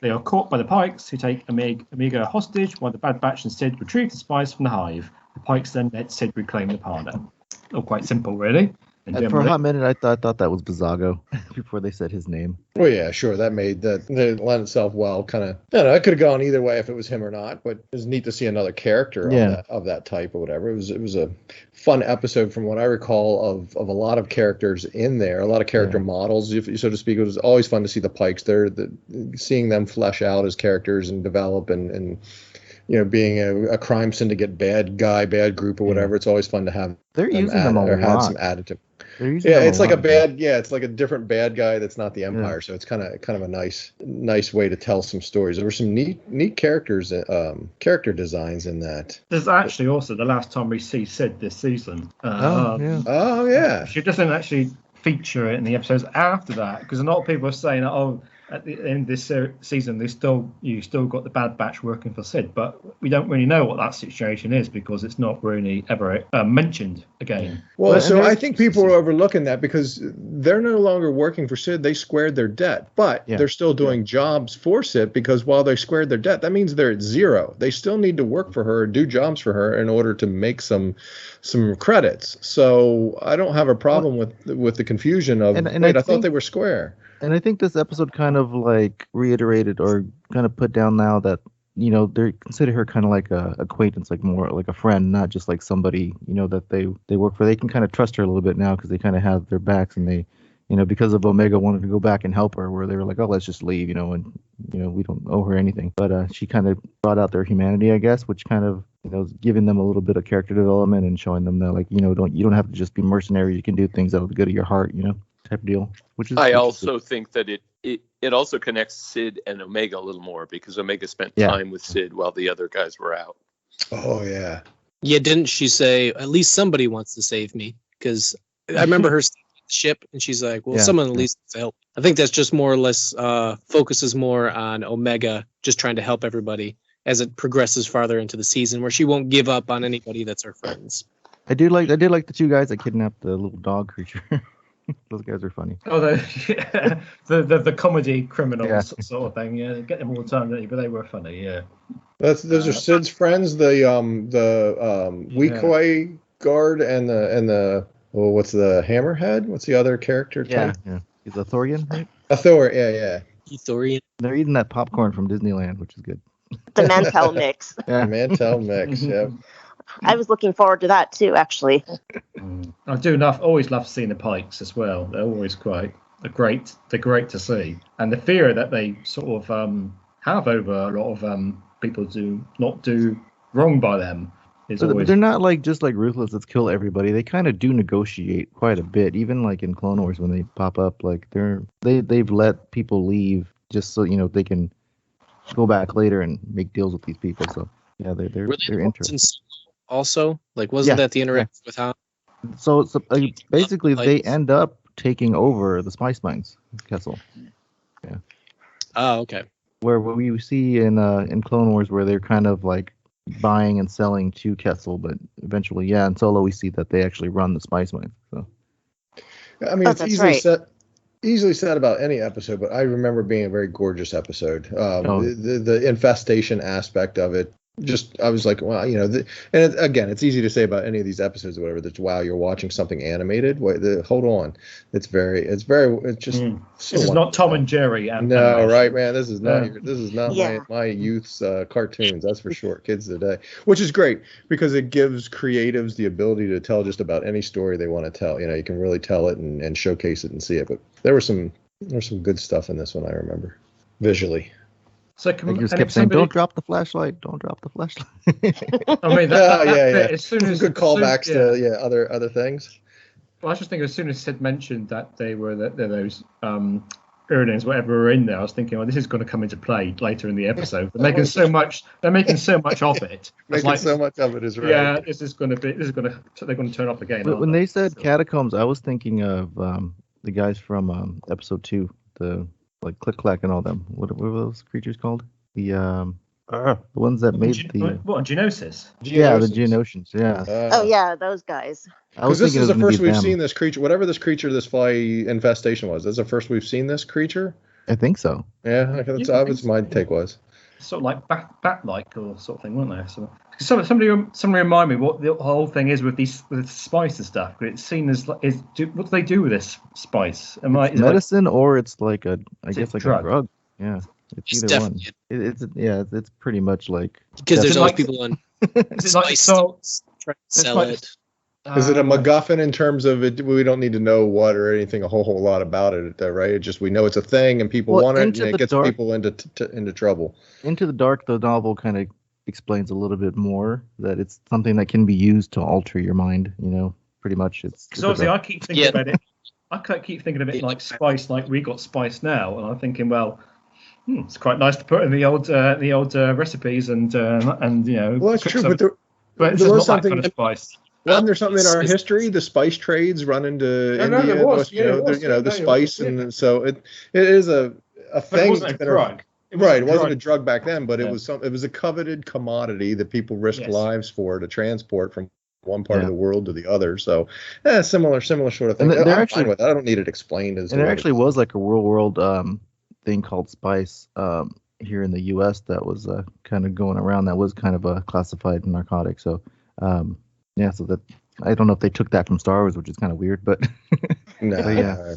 Speaker 6: They are caught by the Pikes, who take Omega hostage, while the Bad Batch and Sid retrieve the spice from the hive. The Pikes then let Sid reclaim the partner. All quite simple, really.
Speaker 5: And for a hot minute, I thought that was Bazago before they said his name.
Speaker 8: Well, yeah, sure. That lent itself well. Kind of, I don't know. It could have gone either way if it was him or not. But it was neat to see another character of that type or whatever. It was a fun episode from what I recall of a lot of characters in there, a lot of character models, so to speak. It was always fun to see the Pikes there, seeing them flesh out as characters and develop and being a crime syndicate bad group or whatever. It's always fun to have.
Speaker 5: They're using them a lot.
Speaker 8: Had some additive.
Speaker 5: They're using
Speaker 8: Yeah,
Speaker 5: them
Speaker 8: it's like a
Speaker 5: lot.
Speaker 8: bad. Yeah, it's like a different bad guy that's not the Empire. So it's kind of a nice way to tell some stories. There were some neat characters, character designs in that.
Speaker 6: There's actually also the last time we see Sid this season.
Speaker 8: Oh yeah.
Speaker 6: She doesn't actually feature it in the episodes after that, because a lot of people are saying, oh, at the end of this season, you still got the Bad Batch working for Sid, but we don't really know what that situation is because it's not really ever mentioned again.
Speaker 8: Well, so I think people are overlooking that because they're no longer working for Sid. They squared their debt, but they're still doing jobs for Sid, because while they squared their debt, that means they're at zero. They still need to work for her, do jobs for her in order to make some credits. So I don't have a problem with the confusion of, I thought they were square.
Speaker 5: And I think this episode kind of like reiterated or kind of put down now that, you know, they consider her kind of like a acquaintance, like more like a friend, not just like somebody, you know, that they work for. They can kind of trust her a little bit now because they kind of have their backs, and they, you know, because of Omega wanted to go back and help her, where they were like, oh, let's just leave, you know, and, you know, we don't owe her anything. But she kind of brought out their humanity, I guess, which kind of, you know, is giving them a little bit of character development and showing them that, like, you know, you don't have to just be mercenary. You can do things out of the good of your heart, you know, type of deal.
Speaker 7: I also think that it also connects Sid and Omega a little more, because Omega spent time with Sid while the other guys were out.
Speaker 8: Oh yeah.
Speaker 10: Yeah, didn't she say at least somebody wants to save me? Because I remember her ship, and she's like, well, someone at least needs to help. I think that's just more or less focuses more on Omega just trying to help everybody as it progresses farther into the season, where she won't give up on anybody that's her friends.
Speaker 5: I did like the two guys that kidnapped the little dog creature. Those guys are funny.
Speaker 6: Oh, the comedy criminals sort of thing. Yeah, they get them all the time, don't you? But they were funny. Yeah.
Speaker 8: Those are Sid's friends. The Weequay guard and the what's the Hammerhead? What's the other character type?
Speaker 5: Yeah. He's a Thorian, right?
Speaker 8: A Thor. Yeah.
Speaker 10: Thorian.
Speaker 5: They're eating that popcorn from Disneyland, which is good.
Speaker 9: The Mantell mix.
Speaker 8: Yeah, Mantell mix. Yeah.
Speaker 9: I was looking forward to that too, actually.
Speaker 6: I do always love seeing the Pikes as well. They're always they're great to see. And the fear that they sort of have over a lot of people do not do wrong by them is always.
Speaker 5: They're not like just like ruthless. Let's kill everybody. They kind of do negotiate quite a bit. Even like in Clone Wars when they pop up, like they've let people leave just so, you know, they can go back later and make deals with these people. So yeah, they're interesting.
Speaker 10: Also, like, wasn't that the interaction with Han?
Speaker 5: So basically, they end up taking over the spice mines, Kessel. Yeah.
Speaker 10: Oh, okay.
Speaker 5: Where we see in Clone Wars where they're kind of like buying and selling to Kessel, but eventually, in Solo we see that they actually run the spice mines. So.
Speaker 8: I mean, it's easily said about any episode, but I remember being a very gorgeous episode. The infestation aspect of it. Just, I was like, wow, you know, it's easy to say about any of these episodes or whatever, that, wow, you're watching something animated. Wait, hold on. It's just.
Speaker 6: This is not Tom and Jerry.
Speaker 8: No, right, man. This is not my youth's cartoons. That's for sure. Kids today, which is great because it gives creatives the ability to tell just about any story they want to tell. You know, you can really tell it and showcase it and see it. But there was some good stuff in this one, I remember, visually.
Speaker 6: So
Speaker 5: you just kept saying, "Don't drop the flashlight! Don't drop the flashlight!"
Speaker 6: I mean, as soon as
Speaker 8: good callbacks to other things.
Speaker 6: Well, I was just thinking, as soon as Sid mentioned that they were those earnings, whatever, were in there, I was thinking, well, this is going to come into play later in the episode. They're making so much of it.
Speaker 8: So much of it is right.
Speaker 6: Yeah, they're going to turn up again.
Speaker 5: But when they said catacombs, I was thinking of the guys from episode 2, the like Click Clack and all them. What were those creatures called? The ones that made
Speaker 6: Geonosis?
Speaker 5: Yeah, the Geonosians. Yeah.
Speaker 9: Oh yeah, those guys.
Speaker 8: Because this is the first we've seen this creature. Whatever this fly infestation was, that's the first we've seen this creature.
Speaker 5: I think so.
Speaker 8: Yeah, that's my take was.
Speaker 6: Sort of like bat-like or sort of thing, weren't they? So somebody remind me what the whole thing is with the spice and stuff. It's seen as what do they do with this spice?
Speaker 5: It's medicine, or it's like a drug. Yeah, it's either one. It's pretty much like
Speaker 10: because there's always people on.
Speaker 6: It's like salt.
Speaker 10: Trying to sell it.
Speaker 8: Is it a MacGuffin in terms of it? We don't need to know what or anything a whole lot about it, right? It just we know it's a thing and people want it, and it gets people into trouble.
Speaker 5: Into the Dark, the novel kind of explains a little bit more that it's something that can be used to alter your mind. You know, pretty much. It's
Speaker 6: Because obviously I keep thinking
Speaker 10: Yeah.
Speaker 6: about it. I keep thinking of it like spice, like we got spice now, and I'm thinking, well, it's quite nice to put in the old recipes and you know.
Speaker 8: Well, that's
Speaker 6: cook
Speaker 8: true,
Speaker 6: some-
Speaker 8: but
Speaker 6: it's
Speaker 8: there
Speaker 6: not
Speaker 8: was
Speaker 6: that
Speaker 8: something.
Speaker 6: kind of spice.
Speaker 8: Wasn't there something in our history? The spice trades run into
Speaker 6: No,
Speaker 8: India,
Speaker 6: there was. Yeah, it was.
Speaker 8: the
Speaker 6: Yeah,
Speaker 8: spice,
Speaker 6: yeah.
Speaker 8: and so it is a
Speaker 6: But
Speaker 8: thing.
Speaker 6: it wasn't a
Speaker 8: that's been around-
Speaker 6: drug.
Speaker 8: Right, it wasn't a drug back then, but
Speaker 6: Yeah.
Speaker 8: it was a coveted commodity that people risked
Speaker 6: Yes.
Speaker 8: lives for to transport from one part of
Speaker 5: Yeah.
Speaker 8: the world to the other. So, similar sort of thing.
Speaker 5: And they're
Speaker 8: I'm
Speaker 5: actually-
Speaker 8: fine with that. I don't need it explained as.
Speaker 5: And there actually was like a real world thing called spice here in the U.S. that was kind of going around. That was kind of a classified narcotic. So yeah, so that I don't know if they took that from Star Wars, which is kind of weird, but
Speaker 8: No,
Speaker 5: but yeah.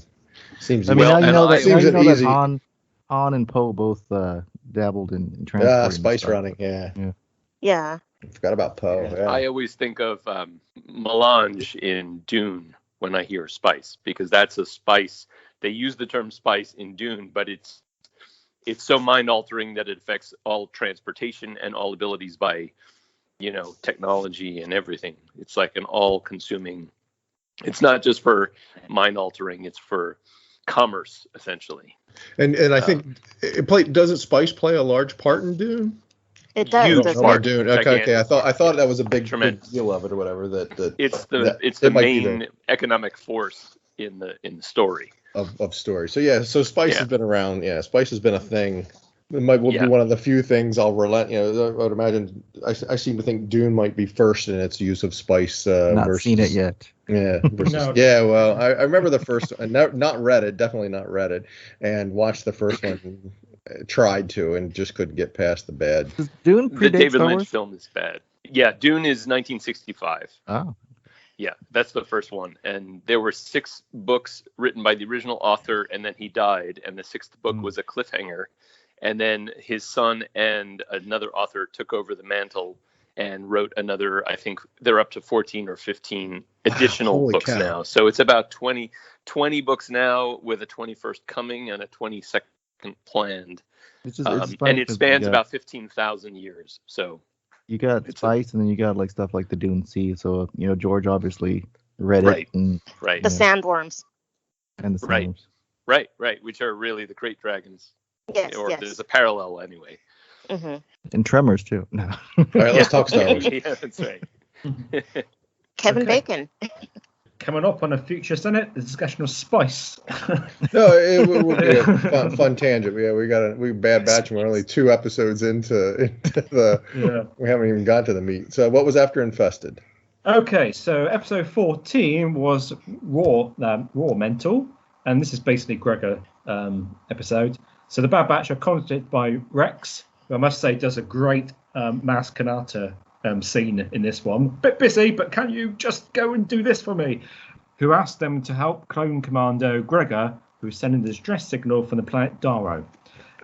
Speaker 8: seems.
Speaker 5: I mean, now you know that,
Speaker 8: seems
Speaker 5: now you know that
Speaker 8: easy.
Speaker 5: Han and Poe both dabbled in transporting
Speaker 8: Spice
Speaker 5: stuff.
Speaker 8: running. Yeah,
Speaker 9: Yeah.
Speaker 8: I forgot about Poe. Yeah.
Speaker 7: I always think of melange in Dune when I hear spice, because that's a spice. They use the term spice in Dune, but it's so mind altering that it affects all transportation and all abilities by, technology and everything. It's like an all consuming. It's not just for mind altering. It's for commerce, essentially.
Speaker 8: And I think doesn't spice play a large part in Dune?
Speaker 9: It does.
Speaker 7: Huge
Speaker 9: Doesn't
Speaker 7: part.
Speaker 9: it?
Speaker 8: Dune. Okay.
Speaker 7: Gigantic.
Speaker 8: I thought that was a big
Speaker 7: Tremendous.
Speaker 8: deal of it or whatever. That
Speaker 7: It's
Speaker 8: that-
Speaker 7: the
Speaker 8: it might be
Speaker 7: main economic force in the story.
Speaker 8: of story. So yeah, so spice
Speaker 7: Yeah.
Speaker 8: has been around. Yeah, spice has been a thing. It might be one of the few things I'll relent. I would imagine. I seem to think Dune might be first in its use of spice.
Speaker 5: Not
Speaker 8: versus,
Speaker 5: seen it yet.
Speaker 8: Yeah. Versus,
Speaker 6: No.
Speaker 8: Yeah. Well, I remember the first. Not read it. Definitely not read it. And watched the first one. Tried to and just couldn't get past the bad.
Speaker 5: Does Dune
Speaker 7: The
Speaker 5: predate
Speaker 7: David
Speaker 5: Star
Speaker 7: Lynch
Speaker 5: Wars?
Speaker 7: film is bad. Yeah, Dune is 1965.
Speaker 5: Oh,
Speaker 7: Yeah, that's the first one. And there were 6 books written by the original author, and then he died. And the 6th book was a cliffhanger. And then his son and another author took over the mantle and wrote another, I think they're up to 14 or 15 additional
Speaker 8: Holy
Speaker 7: books
Speaker 8: cow.
Speaker 7: now. So it's about 20 books now with a 21st coming and a 22nd planned.
Speaker 5: it's just it's fun
Speaker 7: And it
Speaker 5: 'cause
Speaker 7: spans
Speaker 5: you got,
Speaker 7: about 15,000 years. So
Speaker 5: you got
Speaker 7: it's a-
Speaker 5: spice, and then you got like stuff like the Dune Sea. So George obviously read it
Speaker 7: Right.
Speaker 5: and
Speaker 7: right.
Speaker 9: The sandworms.
Speaker 5: the
Speaker 7: Right.
Speaker 5: Sandworms.
Speaker 7: Right, which are really the great dragons.
Speaker 9: Yes.
Speaker 7: Or
Speaker 9: yes.
Speaker 7: there's a parallel anyway.
Speaker 9: hmm
Speaker 5: and Tremors too. No.
Speaker 8: All right, let's talk Star Wars.
Speaker 7: Yeah, that's right.
Speaker 9: Kevin
Speaker 6: Okay.
Speaker 9: Bacon.
Speaker 6: Coming up on a future Senate, the discussion of spice.
Speaker 8: No, it would be a fun tangent. Yeah, we Bad Batch, and we're only 2 episodes into the.
Speaker 6: Yeah.
Speaker 8: We haven't even got to the meat. So what was after Infested?
Speaker 6: Okay, so episode 14 was Raw Mental, and this is basically Gregor episode. So the Bad Batch are contacted by Rex, who I must say does a great Maz Kanata scene in this one. Bit busy, but can you just go and do this for me? Who asked them to help Clone Commando Gregor, who is sending the distress signal from the planet Daro.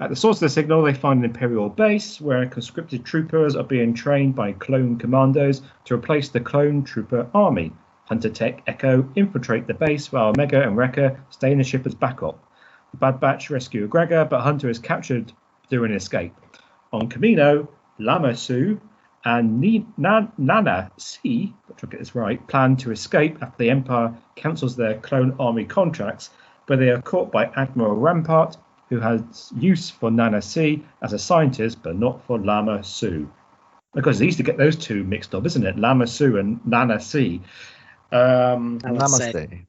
Speaker 6: At the source of the signal, they find an Imperial base where conscripted troopers are being trained by clone commandos to replace the clone trooper army. Hunter Tech Echo infiltrate the base while Omega and Wrecker stay in the ship as backup. The Bad Batch rescue Gregor, but Hunter is captured during an escape. On Kamino, Lama Su and Nana C, if I get this right, plan to escape after the Empire cancels their clone army contracts, but they are caught by Admiral Rampart, who has use for Nana C as a scientist, but not for Lama Su. Because it's easy to get those two mixed up, isn't it? Lama Su and Nana C.
Speaker 5: Namaste.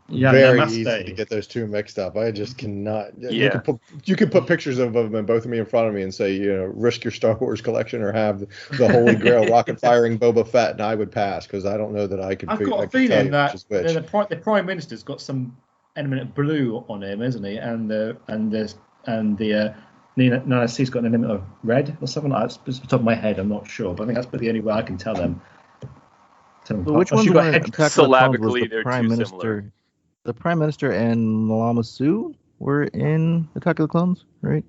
Speaker 6: Yeah,
Speaker 8: Very
Speaker 6: Namaste.
Speaker 8: easy to get those 2 mixed up. I just cannot.
Speaker 7: Yeah.
Speaker 8: You can put pictures of them and both of me in front of me and say, risk your Star Wars collection or have the Holy Grail rocket firing Boba Fett, and I would pass because I don't know that I could.
Speaker 6: I've
Speaker 8: I
Speaker 6: got a
Speaker 8: could tell
Speaker 6: feeling
Speaker 8: you
Speaker 6: that
Speaker 8: which is which.
Speaker 6: the Prime Minister's got some element of blue on him, isn't he? And the Nana C's got an element of red or something like that. It's off the top of my head, I'm not sure, but I think that's the only way I can tell them.
Speaker 5: But which
Speaker 6: Oh,
Speaker 5: one
Speaker 6: she
Speaker 5: was
Speaker 6: got head-
Speaker 5: Attack of the Clones? Was
Speaker 7: Syllabically,
Speaker 5: the
Speaker 7: they're
Speaker 5: Prime
Speaker 7: too
Speaker 5: Minister?
Speaker 7: similar.
Speaker 5: The Prime Minister and Lama Su were in Attack of the Clones, right?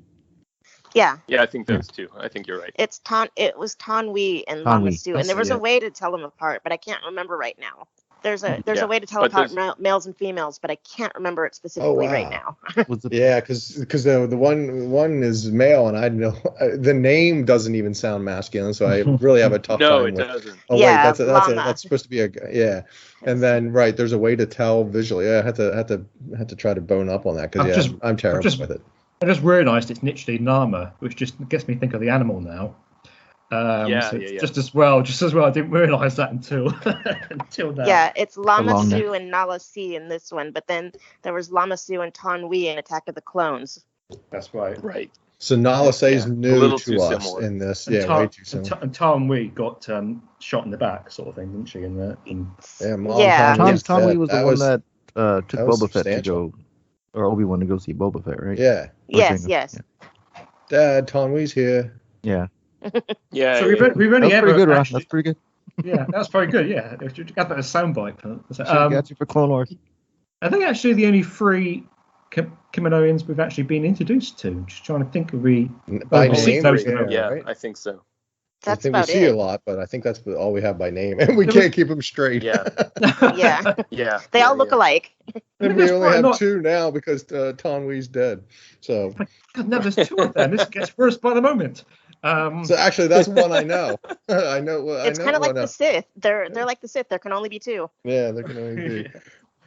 Speaker 9: Yeah.
Speaker 7: Yeah, I think those two. I think you're right.
Speaker 9: It was Tan Wee and
Speaker 5: Tan
Speaker 9: Lama
Speaker 5: Wee.
Speaker 9: Su, and
Speaker 5: That's
Speaker 9: there was
Speaker 5: it,
Speaker 9: a
Speaker 5: yeah.
Speaker 9: way to tell them apart, but I can't remember right now. There's a way to tell
Speaker 7: But
Speaker 9: apart
Speaker 7: there's-
Speaker 9: males and females, but I can't remember it specifically right now.
Speaker 5: Was it
Speaker 8: Yeah, because the one is male, and I know the name doesn't even sound masculine, so I really have a tough
Speaker 7: No,
Speaker 8: time
Speaker 7: it
Speaker 8: with.
Speaker 7: doesn't.
Speaker 8: Oh
Speaker 9: Yeah,
Speaker 8: wait,
Speaker 9: llama.
Speaker 8: that's supposed to be a yeah. And then right, there's a way to tell visually. Yeah, I had to try to bone up on that because I'm terrible with it.
Speaker 6: I just realised it's literally Nama, which just gets me to think of the animal now. Just as well. I didn't realise that until now.
Speaker 9: Yeah, it's Lama
Speaker 5: long
Speaker 9: Su and Nala Si in this one, but then there was Lama Su and Ton Wee in Attack of the Clones.
Speaker 6: That's right.
Speaker 7: Right.
Speaker 8: So Nala Se's
Speaker 7: A
Speaker 8: new
Speaker 7: little
Speaker 8: to
Speaker 7: too
Speaker 8: us
Speaker 7: similar.
Speaker 8: in this.
Speaker 6: And
Speaker 8: Yeah, way too similar.
Speaker 6: And Tom Wee got shot in the back, sort of thing, didn't she?
Speaker 8: Yeah, Mom
Speaker 9: Yeah.
Speaker 8: Tom was
Speaker 5: Tom Lee
Speaker 8: dead.
Speaker 5: was the one that took
Speaker 8: that was
Speaker 5: Boba Fett to
Speaker 8: substantial.
Speaker 5: go, or Obi-Wan to go see Boba Fett, right?
Speaker 8: Yeah,
Speaker 9: Yes,
Speaker 5: Jango.
Speaker 9: yes.
Speaker 8: Dad, Tom Wee's here.
Speaker 5: Yeah.
Speaker 7: Yeah.
Speaker 6: So
Speaker 7: yeah,
Speaker 6: we've only
Speaker 5: That's
Speaker 6: ever
Speaker 5: pretty good, Ron.
Speaker 6: actually,
Speaker 5: That's pretty good.
Speaker 6: yeah, that's very good. Yeah, if you got that as a soundbite.
Speaker 5: Got you for Clone Wars.
Speaker 6: I think actually the only 3 Kaminoans we've actually been introduced to. Just trying to think of
Speaker 8: By
Speaker 6: Well,
Speaker 8: name,
Speaker 6: those
Speaker 8: yeah,
Speaker 6: are-
Speaker 7: yeah,
Speaker 8: right?
Speaker 7: I think so.
Speaker 8: I
Speaker 9: That's
Speaker 8: think we
Speaker 9: about
Speaker 8: see
Speaker 9: it.
Speaker 8: a lot, but I think that's all we have by name, and we
Speaker 6: There
Speaker 8: can't keep them straight.
Speaker 7: Yeah.
Speaker 9: Yeah,
Speaker 7: Yeah.
Speaker 9: they all look alike.
Speaker 8: And we
Speaker 6: That's
Speaker 8: only
Speaker 6: why
Speaker 8: have
Speaker 6: not-
Speaker 8: 2 now because Tom Wee's dead. So,
Speaker 6: God, no, there's 2 of them. This gets worse by the moment.
Speaker 8: so actually, that's one I know. I know.
Speaker 9: It's
Speaker 8: I know
Speaker 9: kind of like
Speaker 8: one
Speaker 9: the
Speaker 8: of-
Speaker 9: Sith. They're like the Sith. There can only be 2.
Speaker 8: Yeah, there can only be a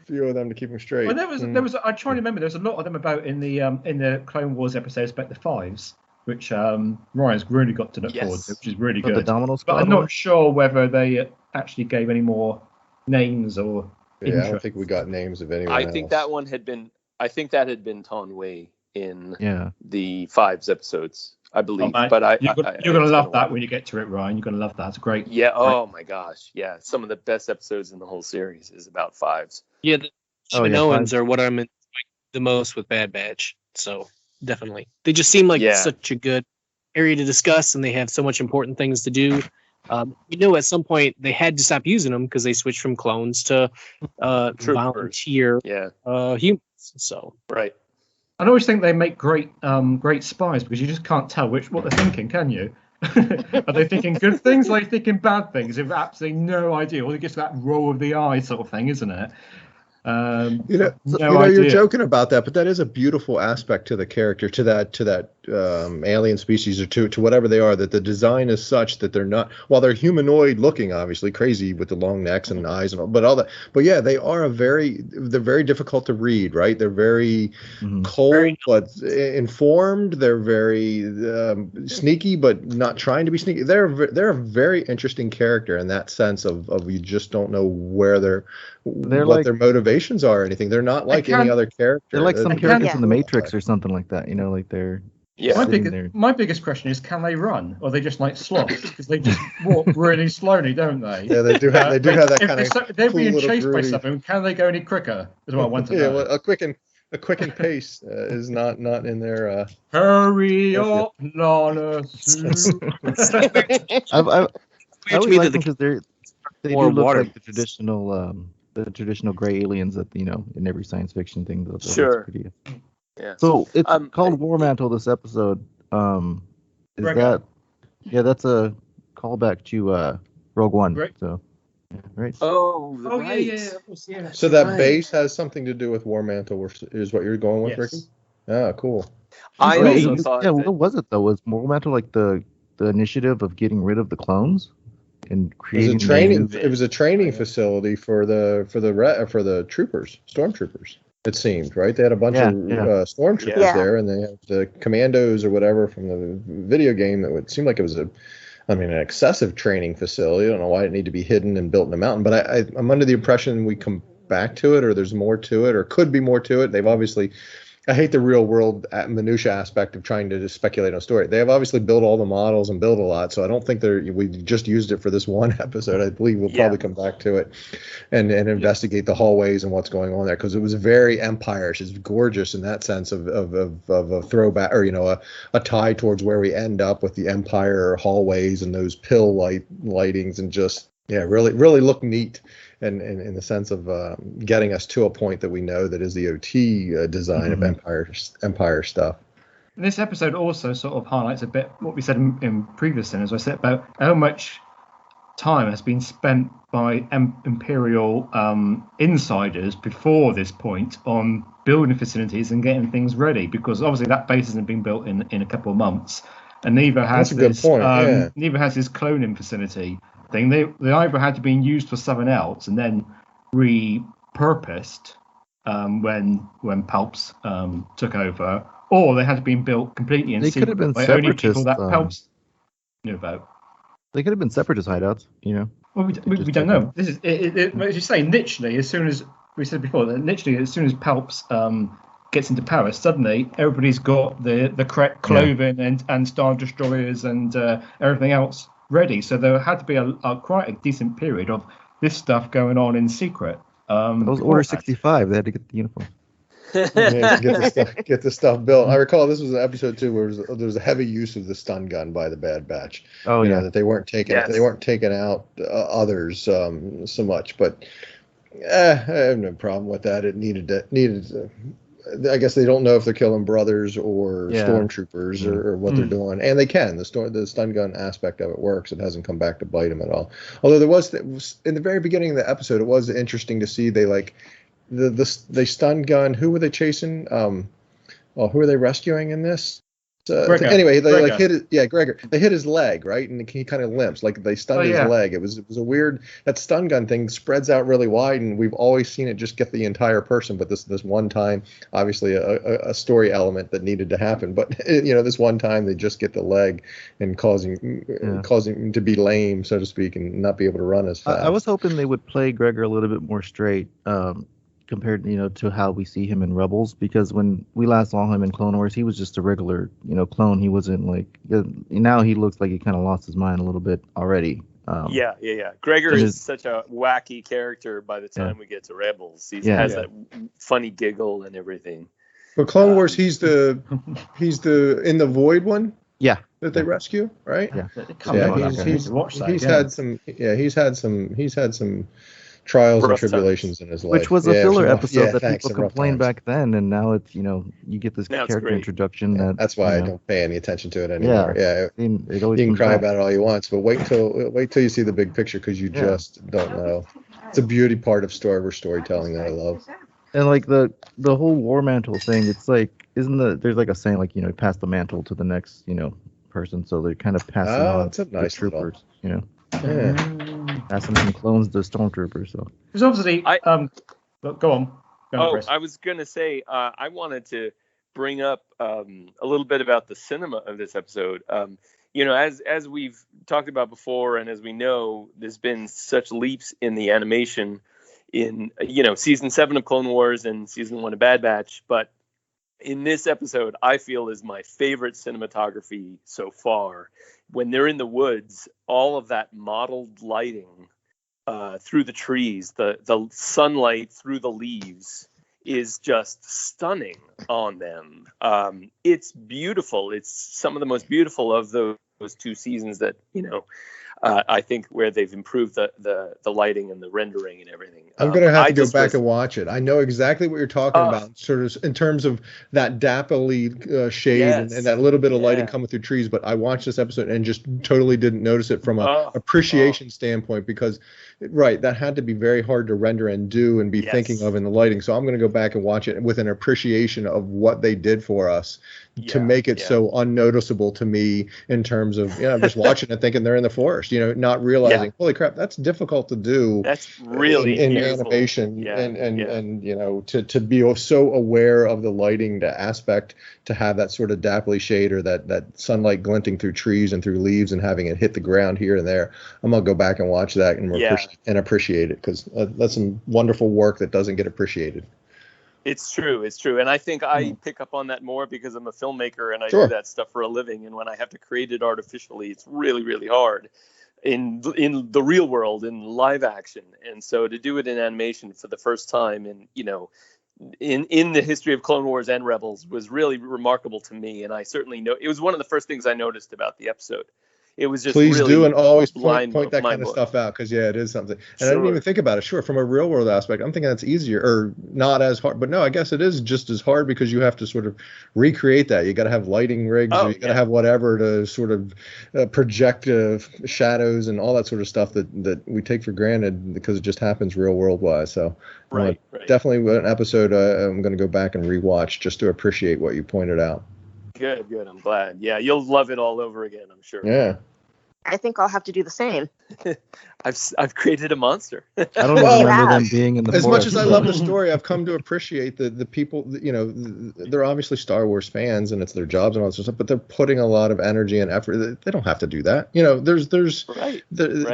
Speaker 8: few of them to keep them straight.
Speaker 6: Well, there was. I try to remember. There's a lot of them about in the Clone Wars episodes about the 5s, which Ryan's really got to look
Speaker 7: Yes.
Speaker 6: forward to, which is really
Speaker 5: But the
Speaker 6: good.
Speaker 5: Domino
Speaker 6: But
Speaker 5: Squad.
Speaker 6: I'm
Speaker 5: one?
Speaker 6: not sure whether they actually gave any more names or.
Speaker 8: Yeah, I don't
Speaker 6: interest.
Speaker 8: think we got names of anyone
Speaker 7: I think
Speaker 8: else.
Speaker 7: that one had been. I think that had been Ton Wei in
Speaker 5: Yeah.
Speaker 7: the 5s episodes, I believe.
Speaker 6: Oh, man,
Speaker 7: but
Speaker 6: you're gonna
Speaker 7: it's
Speaker 6: love
Speaker 7: been a
Speaker 6: that
Speaker 7: while.
Speaker 6: when you get to it, Ryan. You're gonna love that. It's great.
Speaker 7: Yeah. Oh my gosh. Yeah. Some of the best episodes in the whole series is about 5s.
Speaker 10: Yeah, the
Speaker 5: Oh, yeah,
Speaker 10: Kaminoans
Speaker 5: fine.
Speaker 10: are what I'm enjoying the most with Bad Batch. So definitely, they just seem like
Speaker 7: Yeah.
Speaker 10: such a good area to discuss, and they have so much important things to do. At some point they had to stop using them because they switched from clones to volunteer
Speaker 7: Yeah.
Speaker 10: humans. So
Speaker 7: Right.
Speaker 6: I always think they make great spies because you just can't tell what they're thinking, can you? Are they thinking good things or are they thinking bad things? You've absolutely no idea. Or it gets that roll of the eye sort of thing, isn't it?
Speaker 8: You're
Speaker 6: idea.
Speaker 8: joking about that, but that is a beautiful aspect to the character, to that alien species, or to whatever they are. That the design is such that they're not, while they're humanoid looking, obviously crazy with the long necks and eyes and all, but all that. But yeah, they're very difficult to read, right? They're very cold, but informed. They're very sneaky, but not trying to be sneaky. They're a very interesting character in that sense of you just don't know where what
Speaker 5: like-
Speaker 8: their motivations are or anything. They're not like any other character.
Speaker 5: They're like some
Speaker 8: They're-
Speaker 5: characters
Speaker 9: Yeah.
Speaker 5: in the Matrix or something like that. Like they're
Speaker 7: Yeah.
Speaker 5: sitting there.
Speaker 6: My biggest question is, can they run, or are they just like sloths? Because they just walk really slowly, don't they?
Speaker 8: Yeah, they do have that
Speaker 6: If
Speaker 8: kind of
Speaker 6: they're
Speaker 8: cool
Speaker 6: being
Speaker 8: little
Speaker 6: chased by
Speaker 8: groovy-
Speaker 6: something. Can they go any quicker? Is what I want to
Speaker 8: Yeah,
Speaker 6: know.
Speaker 8: well, a quicken pace is not in their.
Speaker 6: Hurry
Speaker 8: Okay.
Speaker 6: up, Nana Sue.
Speaker 5: I always
Speaker 10: me
Speaker 5: like
Speaker 10: that
Speaker 5: them because they
Speaker 10: more
Speaker 5: do look
Speaker 10: water
Speaker 5: like the traditional gray aliens that in every science fiction thing. That's
Speaker 7: Sure.
Speaker 5: pretty-
Speaker 7: Yeah.
Speaker 5: So it's called
Speaker 7: I-
Speaker 5: War Mantle. This episode, is
Speaker 6: Right.
Speaker 5: that? Yeah, that's a callback to Rogue One.
Speaker 6: Right.
Speaker 5: So, yeah, right.
Speaker 7: Oh,
Speaker 6: Oh
Speaker 7: right.
Speaker 6: yeah.
Speaker 8: So that
Speaker 7: Right.
Speaker 8: base has something to do with War Mantle, is what you're going with,
Speaker 6: Yes.
Speaker 8: Ricky? Ah, cool.
Speaker 7: I
Speaker 5: Wait,
Speaker 7: also thought
Speaker 5: yeah,
Speaker 7: that,
Speaker 5: what was it though? Was War Mantle like the initiative of getting rid of the clones and
Speaker 8: It
Speaker 5: creating
Speaker 8: was a training.
Speaker 5: new-
Speaker 8: It was a training facility for the troopers, stormtroopers. It seemed, right? They had a bunch of stormtroopers
Speaker 9: Yeah.
Speaker 8: there, and they had the commandos or whatever from the video game. That would seem like it was an excessive training facility. I don't know why it needed to be hidden and built in a mountain, but I'm under the impression we come back to it, or there's more to it, or could be more to it. They've obviously, I hate the real world minutia aspect of trying to just speculate on a story. They have obviously built all the models and built a lot, so I don't think we just used it for this one episode. I believe we'll probably come back to it and investigate the hallways and what's going on there, because it was very Empire-ish. It's gorgeous in that sense of a throwback, or a tie towards where we end up with the Empire hallways and those pill lightings, and just really really look neat. And in the sense of getting us to a point that we know that is the OT design of Empire stuff.
Speaker 6: And this episode also sort of highlights a bit what we said in previous scenes. I said about how much time has been spent by Imperial insiders before this point on building facilities and getting things ready, because obviously that base hasn't been built in a couple of months, and neither has
Speaker 8: That's a good point,
Speaker 6: neither has this cloning facility thing. They either had to be used for something else and then repurposed when Palps took over, or they had to be built completely in
Speaker 5: They could
Speaker 6: secret
Speaker 5: have been
Speaker 6: by only people
Speaker 5: separatist,
Speaker 6: that Palps knew about.
Speaker 5: They could have been separatist hideouts, you know.
Speaker 6: Well, we don't know. This is as you say. Literally, as soon as we said before, that literally as soon as Palps gets into power, suddenly everybody's got the correct clothing and Star Destroyers and everything else ready. So there had to be a quite a decent period of this stuff going on in secret.
Speaker 5: That was Order 65. They had to get the uniform.
Speaker 8: Yeah, get the stuff built. I recall this was an episode 2 where there was a heavy use of the stun gun by the Bad Batch.
Speaker 5: Oh
Speaker 8: You
Speaker 5: yeah.
Speaker 8: know, that they weren't taking out others so much, but I have no problem with that. It needed to, I guess they don't know if they're killing brothers or stormtroopers or what they're doing, and they can. The stun gun aspect of it works. It hasn't come back to bite them at all. Although there was in the very beginning of the episode, it was interesting to see they the stun gun. Who were they chasing? Who are they rescuing in this? Anyway, they
Speaker 6: Gregor.
Speaker 8: hit it. Gregor. They hit his leg, right, and he kind of limps. Like they stunned his leg. It was a weird. That stun gun thing spreads out really wide, and we've always seen it just get the entire person. But this one time, obviously a story element that needed to happen. But this one time they just get the leg and causing him to be lame, so to speak, and not be able to run as fast.
Speaker 5: I was hoping they would play Gregor a little bit more straight. Compared, to how we see him in Rebels, because when we last saw him in Clone Wars, he was just a regular, clone. He wasn't like. Now he looks like he kind of lost his mind a little bit already.
Speaker 7: Gregor is such a wacky character by the time we get to Rebels. He has that funny giggle and everything.
Speaker 8: But Clone Wars, he's the in the Void one.
Speaker 5: Yeah.
Speaker 8: That they rescue, right?
Speaker 5: Yeah.
Speaker 8: He's had some trials and tribulations in his life,
Speaker 5: which was a filler episode that people complained back then, and now it's you get this character introduction.
Speaker 8: That's why I don't pay any attention to it anymore. You
Speaker 5: always
Speaker 8: can cry about it all you want, but wait till you see the big picture, because you just don't know. It's a beauty part of Star Wars storytelling that I love.
Speaker 5: And like the whole war mantle thing, it's like there's like a saying like pass the mantle to the next person, so they're kind of passing on
Speaker 8: it's a nice
Speaker 5: the troopers,
Speaker 8: Yeah.
Speaker 5: Some clones the stormtroopers. So
Speaker 6: there's obviously go on. Chris.
Speaker 7: I was gonna say I wanted to bring up a little bit about the cinema of this episode. As we've talked about before, and as we know, there's been such leaps in the animation in season 7 of Clone Wars and season 1 of Bad Batch, but in this episode, I feel is my favorite cinematography so far. When they're in the woods, all of that modeled lighting through the trees, the sunlight through the leaves is just stunning on them. It's beautiful. It's some of the most beautiful of those 2 seasons that, I think where they've improved the lighting and the rendering and everything.
Speaker 8: I'm going to have to go back and watch it. I know exactly what you're talking about, sort of in terms of that dappley shade and that little bit of lighting coming through trees. But I watched this episode and just totally didn't notice it from a appreciation standpoint, because, that had to be very hard to render and do and be thinking of in the lighting. So I'm going to go back and watch it with an appreciation of what they did for us to make it so unnoticeable to me, in terms of, I'm just watching it thinking they're in the forest, not realizing, holy crap, that's difficult to do.
Speaker 7: That's really
Speaker 8: in animation, and to be so aware of the lighting, the aspect, to have that sort of dappley shade or that sunlight glinting through trees and through leaves and having it hit the ground here and there. I'm gonna go back and watch that and appreciate it, because that's some wonderful work that doesn't get appreciated.
Speaker 7: It's true. And I think I pick up on that more because I'm a filmmaker and I do that stuff for a living. And when I have to create it artificially, it's really, really hard in the real world, in live action. And so to do it in animation for the first time, and in the history of Clone Wars and Rebels, was really remarkable to me. And I certainly know it was one of the first things I noticed about the episode.
Speaker 11: it was just
Speaker 8: Please
Speaker 11: really
Speaker 8: do, and always
Speaker 11: mind-
Speaker 8: point that kind of
Speaker 11: mind-blowing.
Speaker 8: stuff out, because yeah, it is something. And I didn't
Speaker 11: Sure.
Speaker 8: even think about it. Sure, from a real world aspect, I'm thinking that's easier or not as hard. But no, I guess it is just as hard because you have to sort of recreate that. You got to have lighting rigs, or you got to have whatever to sort of project shadows and all that sort of stuff that we take for granted because it just happens real world wise. So
Speaker 11: Right.
Speaker 8: definitely an episode I'm going to go back and rewatch just to appreciate what you pointed out.
Speaker 11: Good. I'm glad. Yeah, you'll love it all over again, I'm sure.
Speaker 8: Yeah.
Speaker 9: I think I'll have to do the same.
Speaker 11: I've created a monster.
Speaker 5: I don't even remember them being in the
Speaker 8: As
Speaker 5: forest.
Speaker 8: much as I love the story, I've come to appreciate the people. You know, they're obviously Star Wars fans, and it's their jobs and all that stuff. But they're putting a lot of energy and effort. They don't have to do that. You know, there's
Speaker 11: Right.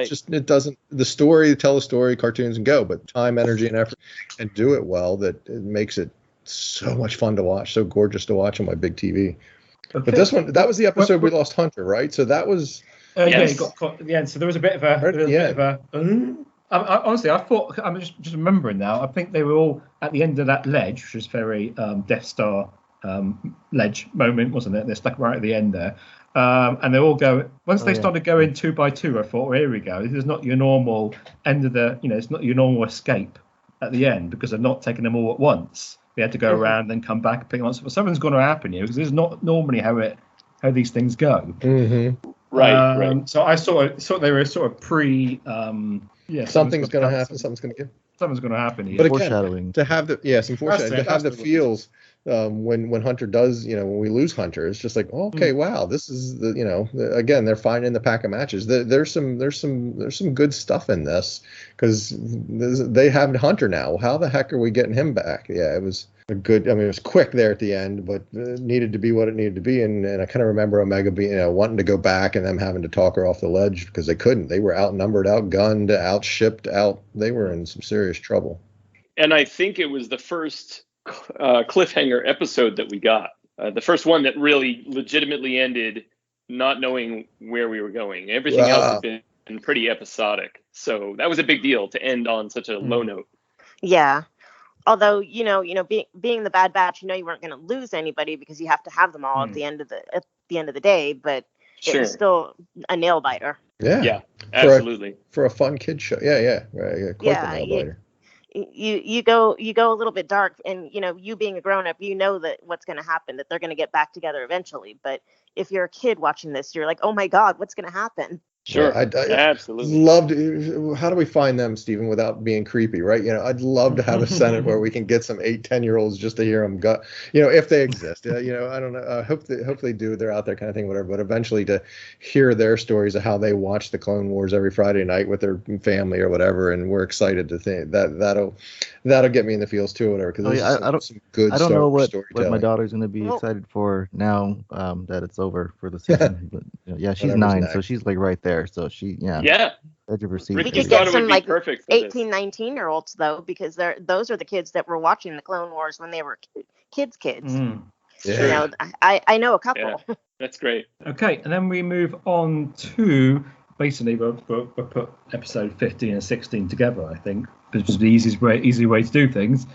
Speaker 8: just it doesn't. The story, tell a story, cartoons, and go. But time, energy, and effort, and do it well. That it makes it so much fun to watch. So gorgeous to watch on my big TV.
Speaker 6: Okay.
Speaker 8: But this one, that was the episode we lost Hunter, right? So that was.
Speaker 6: Yeah,
Speaker 7: Yes.
Speaker 6: he got caught at the end. So there was a bit of a. Honestly, I thought, I'm just remembering now. I think they were all at the end of that ledge, which was very Death Star ledge moment, wasn't it? They're stuck right at the end there, and they all go. Once they started going 2 by 2, I thought, well, here we go. This is not your normal end of the. It's not your normal escape at the end because they're not taking them all at once. They had to go around, then come back, pick them up. So something's going to happen here because this is not normally how these things go.
Speaker 8: Mm-hmm.
Speaker 7: Right.
Speaker 6: So I thought they were sort of pre.
Speaker 8: Something's going to happen. Something's going to give.
Speaker 6: Something's going to happen here.
Speaker 8: But again,
Speaker 5: Foreshadowing.
Speaker 8: to have the some foreshadowing, to have the feels when Hunter does, when we lose Hunter, it's just like, okay, wow, this is the again, they're finding the pack of matches. There's some good stuff in this because they have Hunter now. How the heck are we getting him back? Yeah, it was a good. I mean, it was quick there at the end, but it needed to be what it needed to be. And I kind of remember Omega being wanting to go back and them having to talk her off the ledge because they couldn't. They were outnumbered, outgunned, outshipped, out. They were in some serious trouble.
Speaker 7: And I think it was the first cliffhanger episode that we got. The first one that really legitimately ended not knowing where we were going. Everything else had been pretty episodic. So that was a big deal to end on such a low note.
Speaker 9: Yeah. Although, being the Bad Batch, you weren't going to lose anybody because you have to have them all at the end of the day, but it was still a nail biter.
Speaker 7: Yeah, absolutely.
Speaker 8: For a fun kid show. Yeah. Right. Quite the nail biter.
Speaker 9: You go a little bit dark, and you being a grown up, that what's going to happen, that they're going to get back together eventually. But if you're a kid watching this, you're like, oh my God, what's going to happen?
Speaker 7: Sure,
Speaker 8: I
Speaker 7: absolutely.
Speaker 8: Loved. How do we find them, Stephen, without being creepy? Right? I'd love to have a Senate where we can get some 8-10-year-olds just to hear them go. If they exist. I don't know. I hope they do. They're out there, kind of thing, whatever. But eventually, to hear their stories of how they watch the Clone Wars every Friday night with their family or whatever, and we're excited to think that'll get me in the feels too, or whatever. Because
Speaker 5: I don't.
Speaker 8: Some good.
Speaker 5: I don't know what
Speaker 8: storytelling.
Speaker 5: my daughter's going to be excited for now that it's over for the season. But she's
Speaker 8: Whatever's
Speaker 5: 9,
Speaker 8: next.
Speaker 5: so she's like right there. So she
Speaker 7: Yeah.
Speaker 5: Edge of her seat.
Speaker 9: We
Speaker 7: Ricky
Speaker 9: could
Speaker 7: thought
Speaker 9: get
Speaker 7: it
Speaker 9: some
Speaker 7: would be
Speaker 9: like
Speaker 7: perfect for this.
Speaker 9: 18, 19-year-olds though, because those are the kids that were watching the Clone Wars when they were kids.
Speaker 8: Yeah.
Speaker 9: I know a couple.
Speaker 7: Yeah. That's great.
Speaker 6: Okay, and then we move on to basically we'll put episode 15 and 16 together. I think which is the easy way to do things.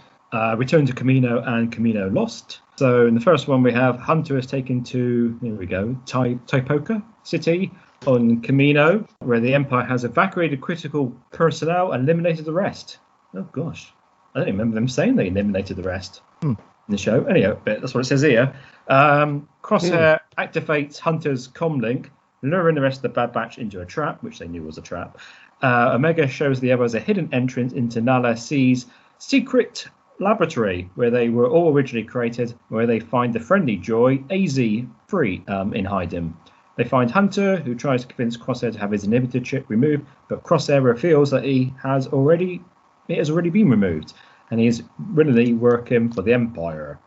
Speaker 6: Return to Kamino and Kamino Lost. So in the first one we have Hunter is taken to Tipoca City on Kamino, where the Empire has evacuated critical personnel and eliminated the rest. Oh gosh, I don't remember them saying they eliminated the rest in the show. Anyway, but that's what it says here. Crosshair activates Hunter's comlink, luring the rest of the Bad Batch into a trap, which they knew was a trap. Omega shows the others a hidden entrance into Nala C's secret laboratory, where they were all originally created, where they find the friendly Joy, AZ-3, in hiding. They find Hunter, who tries to convince Crosshair to have his inhibitor chip removed, but Crosshair reveals that it has already been removed, and he is really working for the Empire.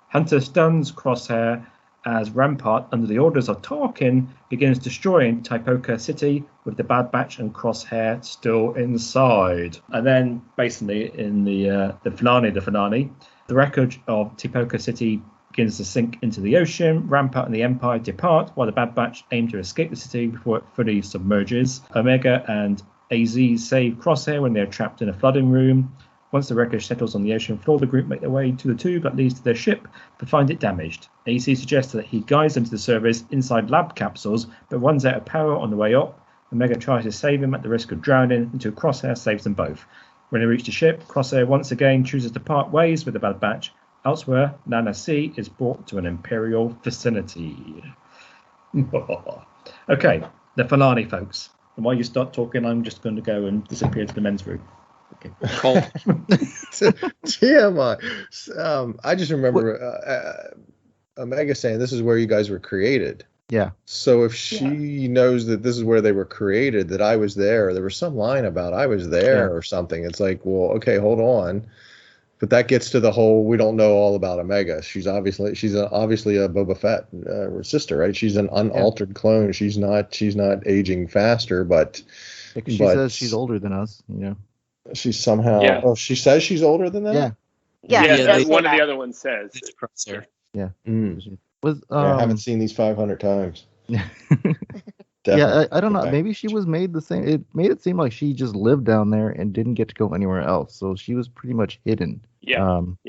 Speaker 6: Hunter stuns Crosshair as Rampart, under the orders of Tarkin, begins destroying Tipoca City, with the Bad Batch and Crosshair still inside. And then, basically, in the finale, the wreckage of Tipoca City begins to sink into the ocean. Rampart and the Empire depart, while the Bad Batch aim to escape the city before it fully submerges. Omega and AZ save Crosshair when they are trapped in a flooding room. Once the wreckage settles on the ocean floor, the group make their way to the tube that leads to their ship, but find it damaged. AC suggests that he guides them to the surface inside lab capsules, but runs out of power on the way up. Omega tries to save him at the risk of drowning until Crosshair saves them both. When they reach the ship, Crosshair once again chooses to part ways with the Bad Batch. Elsewhere, Nana C is brought to an Imperial vicinity. Okay, the Falani folks. And while you start talking, I'm just going to go and disappear to the men's room. Okay.
Speaker 10: Cool.
Speaker 8: TMI. I just remember Omega saying this is where you guys were created.
Speaker 5: Yeah.
Speaker 8: So if she knows that this is where they were created, that I was there was some line about I was there or something. It's like, well, okay, hold on. But that gets to the whole, we don't know all about Omega. She's obviously a Boba Fett sister, right? She's an unaltered clone. She's not aging faster, but
Speaker 5: she says she's older than us,
Speaker 8: She's somehow she says she's older than that?
Speaker 11: That's one of the other ones says.
Speaker 10: It's Crosshair.
Speaker 5: Yeah.
Speaker 8: I haven't seen these 500 times.
Speaker 5: I don't know. Maybe she was made the same. It made it seem like she just lived down there and didn't get to go anywhere else. So she was pretty much hidden.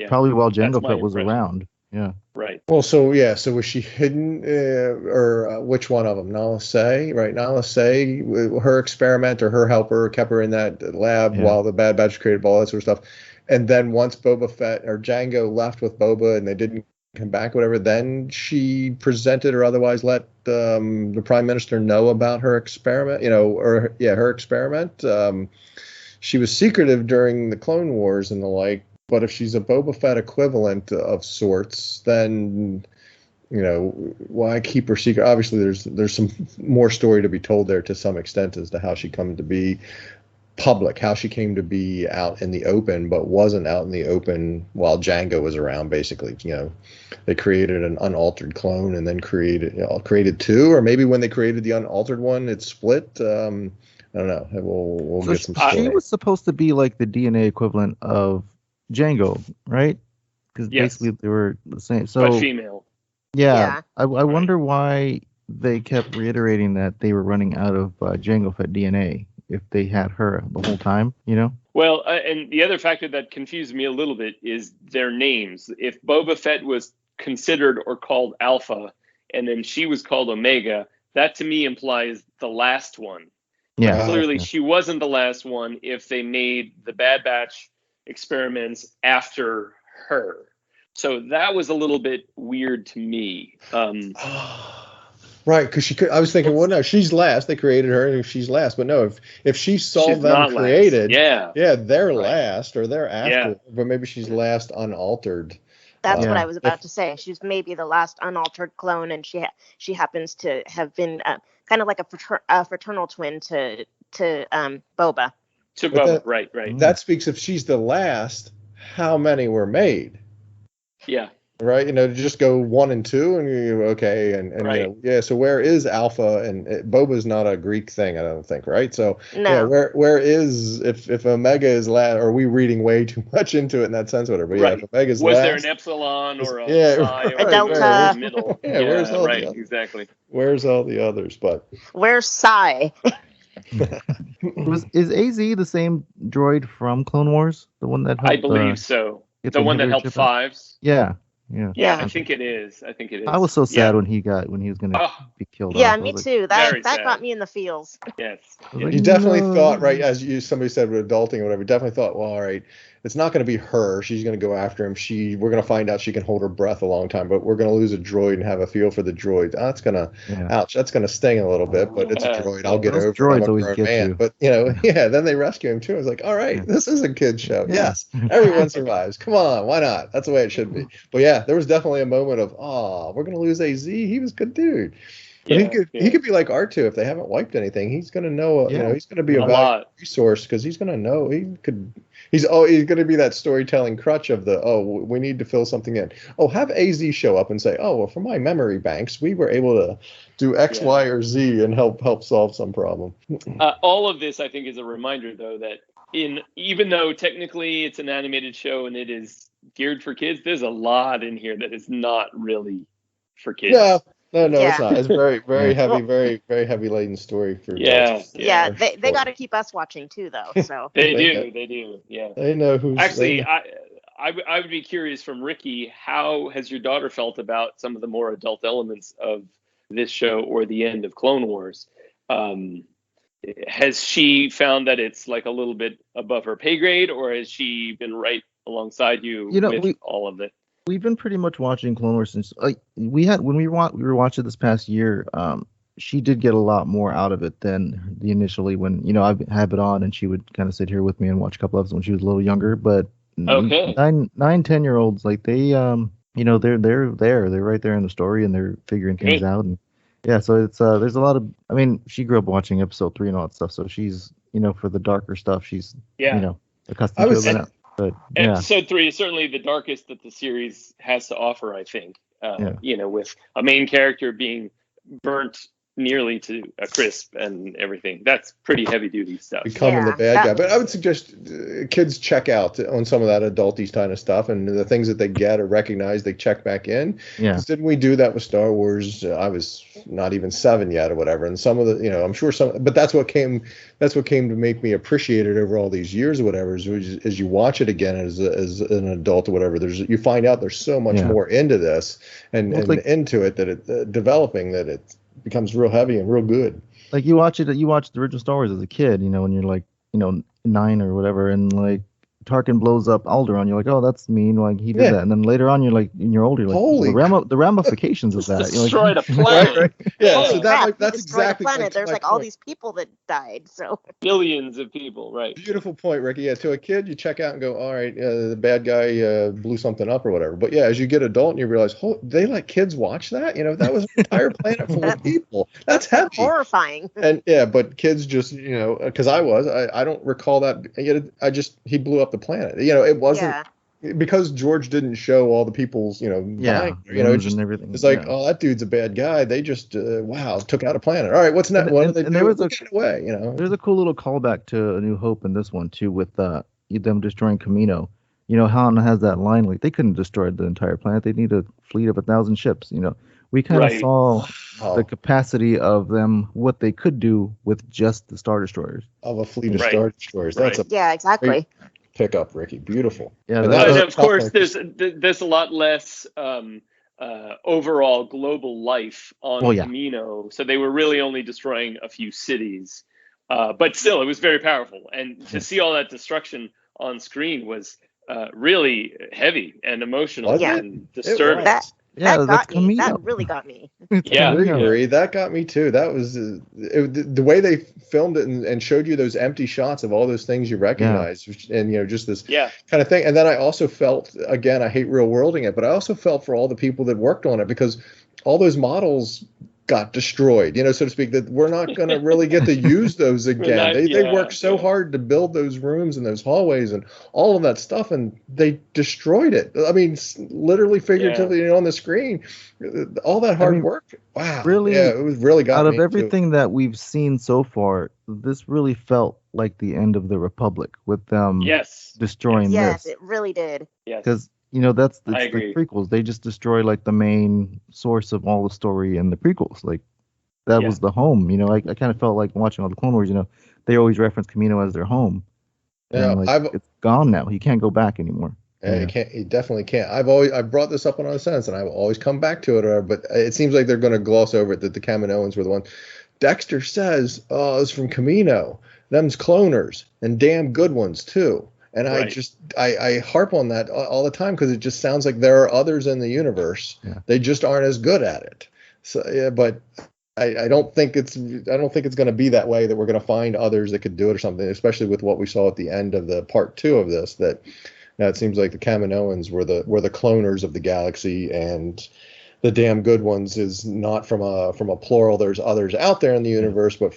Speaker 5: Probably while Jango Fett was around. Yeah.
Speaker 11: Right.
Speaker 8: Well, so was she hidden, or which one of them? Nala Se, right? Nala Se, her experiment or her helper kept her in that lab while the Bad Batch created all that sort of stuff. And then once Boba Fett or Jango left with Boba and they didn't come back, whatever, then she presented or otherwise let the Prime Minister know about her experiment, her experiment. She was secretive during the Clone Wars and the like, but if she's a Boba Fett equivalent of sorts, then, why keep her secret? Obviously, there's some more story to be told there to some extent as to how she come to be public, how she came to be out in the open, but wasn't out in the open while Jango was around. Basically, they created an unaltered clone and then created two, or maybe when they created the unaltered one, it split. I don't know. We'll get some story.
Speaker 5: She was supposed to be like the DNA equivalent of Jango, right? Because basically they were the same. So,
Speaker 11: but female.
Speaker 5: Yeah. I wonder why they kept reiterating that they were running out of Jango Fett DNA. If they had her the whole time,
Speaker 11: Well, and the other factor that confused me a little bit is their names. If Boba Fett was considered or called Alpha, and then she was called Omega, that to me implies the last one.
Speaker 5: Yeah.
Speaker 11: But clearly, she wasn't the last one if they made the Bad Batch experiments after her. So that was a little bit weird to me.
Speaker 8: Right, because I was thinking, well, no, she's last. They created her, and she's last. But no, if she saw them created, they're last or they're after. But maybe she's last unaltered.
Speaker 9: That's what I was about to say. She's maybe the last unaltered clone, and she happens to have been kind of like a fraternal twin to Boba.
Speaker 11: To Boba, right.
Speaker 8: That speaks if she's the last. How many were made?
Speaker 11: Yeah.
Speaker 8: Right, to just go 1 and 2, and right. So where is Alpha? And Boba's not a Greek thing, I don't think, right? So
Speaker 9: no.
Speaker 8: Where is if Omega is last? Are we reading way too much into it in that sense? Whatever. But if Omega's
Speaker 11: was
Speaker 8: last,
Speaker 11: there an epsilon or a psi or
Speaker 9: a delta?
Speaker 11: In the middle?
Speaker 8: Where's all
Speaker 11: right, exactly.
Speaker 8: Where's all the others? But
Speaker 9: where's Psi?
Speaker 5: Is AZ the same droid from Clone Wars? The one that helped,
Speaker 11: I believe so. The one that helped Fives.
Speaker 5: Yeah.
Speaker 11: I think it is.
Speaker 5: I was so sad when he was going to be killed.
Speaker 9: Yeah, me too. That got me in the feels.
Speaker 11: Yes.
Speaker 8: You definitely thought, right, as somebody said with adulting or whatever, definitely thought, well, all right, it's not going to be her. She's going to go after him. We're going to find out she can hold her breath a long time, but we're going to lose a droid and have a feel for the droid. That's going to, ouch, that's going to sting a little bit, but it's a droid. I'll get over it. I'm a grown man. But, then they rescue him too. I was like, all right, this is a kid's show. Yes, everyone survives. Come on, why not? That's the way it should be. But there was definitely a moment of, we're going to lose AZ. He was a good dude. But he could be like R2 if they haven't wiped anything. He's going to know, he's going to be a valuable resource because he's going to know he's going to be that storytelling crutch of we need to fill something in. Have AZ show up and say, for my memory banks, we were able to do X, Y, or Z and help solve some problem.
Speaker 11: All of this, I think, is a reminder, though, that even though technically it's an animated show and it is geared for kids, there's a lot in here that is not really for kids.
Speaker 8: Yeah. No,
Speaker 9: Yeah.
Speaker 8: it's not. It's very, very
Speaker 5: Yeah.
Speaker 8: heavy, very, very heavy laden story for
Speaker 11: Yeah,
Speaker 8: adults.
Speaker 9: Yeah,
Speaker 8: For
Speaker 9: they
Speaker 8: sure.
Speaker 9: got to keep us watching too, though. So
Speaker 11: They
Speaker 8: They
Speaker 11: do. Yeah.
Speaker 8: They know who's
Speaker 11: Actually,
Speaker 8: they-
Speaker 11: I would be curious from Ricky, how has your daughter felt about some of the more adult elements of this show or the end of Clone Wars? Has she found that it's like a little bit above her pay grade, or has she been right alongside you,
Speaker 5: You know,
Speaker 11: with all of it?
Speaker 5: We've been pretty much watching Clone Wars since like we had when we were watching this past year. She did get a lot more out of it than the initially when I have it on and she would kind of sit here with me and watch a couple episodes when she was a little younger. But
Speaker 11: Okay.
Speaker 5: 9, 10-year-olds like they they're right there in the story and they're figuring things
Speaker 11: Great.
Speaker 5: out and yeah. So it's there's a lot of she grew up watching episode 3 and all that stuff. So she's for the darker stuff she's
Speaker 11: Yeah.
Speaker 5: accustomed
Speaker 8: I was-
Speaker 5: to it. But yeah.
Speaker 11: Episode 3 is certainly the darkest that the series has to offer, I think.
Speaker 5: Yeah.
Speaker 11: With a main character being burnt nearly to a crisp and everything. That's pretty heavy duty stuff.
Speaker 8: becoming the
Speaker 9: Yeah,
Speaker 8: bad guy.
Speaker 9: that-
Speaker 8: But I would suggest kids check out on some of that adulty kind of stuff, and the things that they get or recognize, they check back in.
Speaker 5: Yeah.
Speaker 8: 'Cause didn't we do that with Star Wars? I was not even 7 yet or whatever. And some of the, I'm sure but that's what came to make me appreciate it over all these years or whatever, is as you watch it again as an adult or whatever, you find out there's so much
Speaker 5: Yeah.
Speaker 8: more into this and
Speaker 5: Well, it's like-
Speaker 8: into it that it developing that it becomes real heavy and real good.
Speaker 5: Like you watch the original Star Wars as a kid, when you're like, 9 or whatever, and like Tarkin blows up Alderaan, you're like, oh, that's mean, like he did
Speaker 8: Yeah.
Speaker 5: that. And then later on, you're like, when you're older, you're like,
Speaker 8: Holy
Speaker 5: the ramifications of that. You're
Speaker 11: Destroyed
Speaker 5: like,
Speaker 11: a planet.
Speaker 8: Right. Yeah,
Speaker 9: holy
Speaker 8: so
Speaker 9: crap,
Speaker 8: that's
Speaker 9: he destroyed
Speaker 8: exactly
Speaker 9: the planet.
Speaker 8: like
Speaker 9: There's
Speaker 8: my
Speaker 9: like all
Speaker 8: point.
Speaker 9: these people that died. So
Speaker 11: Billions of people, right?
Speaker 8: Beautiful point, Ricky. Yeah, to a kid, you check out and go, all right, the bad guy blew something up or whatever. But yeah, as you get adult and you realize, they let kids watch that? That was an entire planet full of people. That's heavy.
Speaker 9: horrifying.
Speaker 8: And yeah, but kids just, because I don't recall that. He blew up the planet. It wasn't
Speaker 9: Yeah.
Speaker 8: because George didn't show all the people's,
Speaker 5: yeah,
Speaker 8: dying,
Speaker 5: wounds
Speaker 8: just,
Speaker 5: and everything.
Speaker 8: it's like,
Speaker 5: yeah.
Speaker 8: oh, that dude's a bad guy. They just, took out a planet. All right, what's next?
Speaker 5: And-
Speaker 8: What
Speaker 5: and-
Speaker 8: did they
Speaker 5: and
Speaker 8: do?
Speaker 5: there was
Speaker 8: Get away,
Speaker 5: There's a cool little callback to A New Hope in this one too, with them destroying Camino. Han has that line like they couldn't destroy the entire planet; they need a fleet of 1,000 ships. We kind of
Speaker 11: Right.
Speaker 5: saw
Speaker 8: Oh,
Speaker 5: the capacity of them, what they could do with just the Star Destroyers.
Speaker 8: of a fleet of
Speaker 11: Right.
Speaker 8: Star Destroyers. That's
Speaker 11: Right.
Speaker 8: a
Speaker 9: Yeah, exactly.
Speaker 8: pickup, Ricky. Beautiful.
Speaker 5: Yeah,
Speaker 8: And
Speaker 5: that-
Speaker 11: But
Speaker 8: was
Speaker 11: of course,
Speaker 8: tough.
Speaker 11: there's a lot less overall global life on
Speaker 5: Well, yeah.
Speaker 11: Camino, so they were really only destroying a few cities. But still, it was very powerful, and to see all that destruction on screen was really heavy and emotional
Speaker 8: Was it?
Speaker 11: and disturbing.
Speaker 9: That
Speaker 5: yeah,
Speaker 9: that
Speaker 5: that's
Speaker 9: got me.
Speaker 5: Camino.
Speaker 9: That really got me.
Speaker 11: Yeah.
Speaker 8: I agree. That got me too. That was the way they filmed it and showed you those empty shots of all those things you recognize, and just this
Speaker 11: Yeah,
Speaker 8: kind of thing. And then I also felt, again, I hate real worlding it, but I also felt for all the people that worked on it, because all those models got destroyed, so to speak, that we're not going to really get to use those again.
Speaker 11: not-
Speaker 8: They
Speaker 11: yeah,
Speaker 8: worked so
Speaker 11: yeah.
Speaker 8: hard to build those rooms and those hallways and all of that stuff, and they destroyed it. I mean, literally, figuratively, on the screen, all that hard work. Wow.
Speaker 5: really,
Speaker 8: yeah, it was really got
Speaker 5: Out
Speaker 8: me
Speaker 5: of everything that we've seen so far, this really felt like the end of the Republic with them
Speaker 11: yes,
Speaker 5: destroying
Speaker 9: Yes,
Speaker 5: this.
Speaker 9: it really did.
Speaker 11: yes.
Speaker 5: Because that's
Speaker 11: I
Speaker 5: the
Speaker 11: agree.
Speaker 5: prequels. They just destroy like the main source of all the story in the prequels. Like that
Speaker 11: Yeah.
Speaker 5: was the home. I kind of felt like watching all the Clone Wars. They always reference Camino as their home.
Speaker 8: Yeah,
Speaker 5: And, like, it's gone now. He can't go back anymore.
Speaker 8: Yeah, you can't. You definitely can't. I've brought this up on other sense, and I will always come back to it. But it seems like they're going to gloss over it, that the Kaminoans were the one. Dexter says, "Oh, it's from Camino. Them's cloners, and damn good ones too." And
Speaker 11: Right.
Speaker 8: I harp on that all the time, because it just sounds like there are others in the universe.
Speaker 5: Yeah.
Speaker 8: They just aren't as good at it. So yeah, but I don't think it's going to be that way, that we're going to find others that could do it or something. Especially with what we saw at the end of the part 2 of this, that now it seems like the Kaminoans were the cloners of the galaxy, and the damn good ones is not from a plural. There's others out there in the universe, but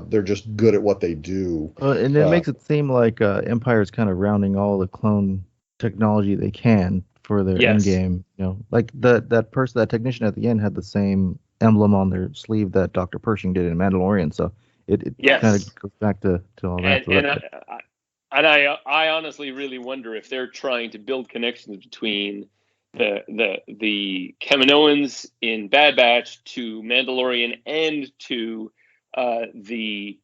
Speaker 8: they're just good at what they do.
Speaker 5: And it makes it seem like Empire's kind of rounding all the clone technology they can for their
Speaker 11: Yes.
Speaker 5: end game. Like that technician at the end had the same emblem on their sleeve that Dr. Pershing did in Mandalorian. So it
Speaker 11: Yes.
Speaker 5: kind of goes back to all that.
Speaker 11: And I honestly really wonder if they're trying to build connections between the Kaminoans in Bad Batch to Mandalorian and to the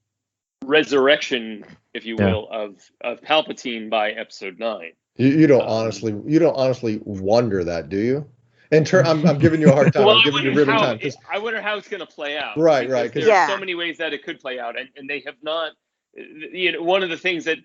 Speaker 11: resurrection, if you will, of Palpatine by Episode 9.
Speaker 8: You don't honestly wonder that, do you? I'm giving you a hard time.
Speaker 11: Well,
Speaker 8: I'm giving you really time.
Speaker 11: I wonder how it's going to play out.
Speaker 8: Right.
Speaker 11: There's so many ways that it could play out, and they have not. One of the things that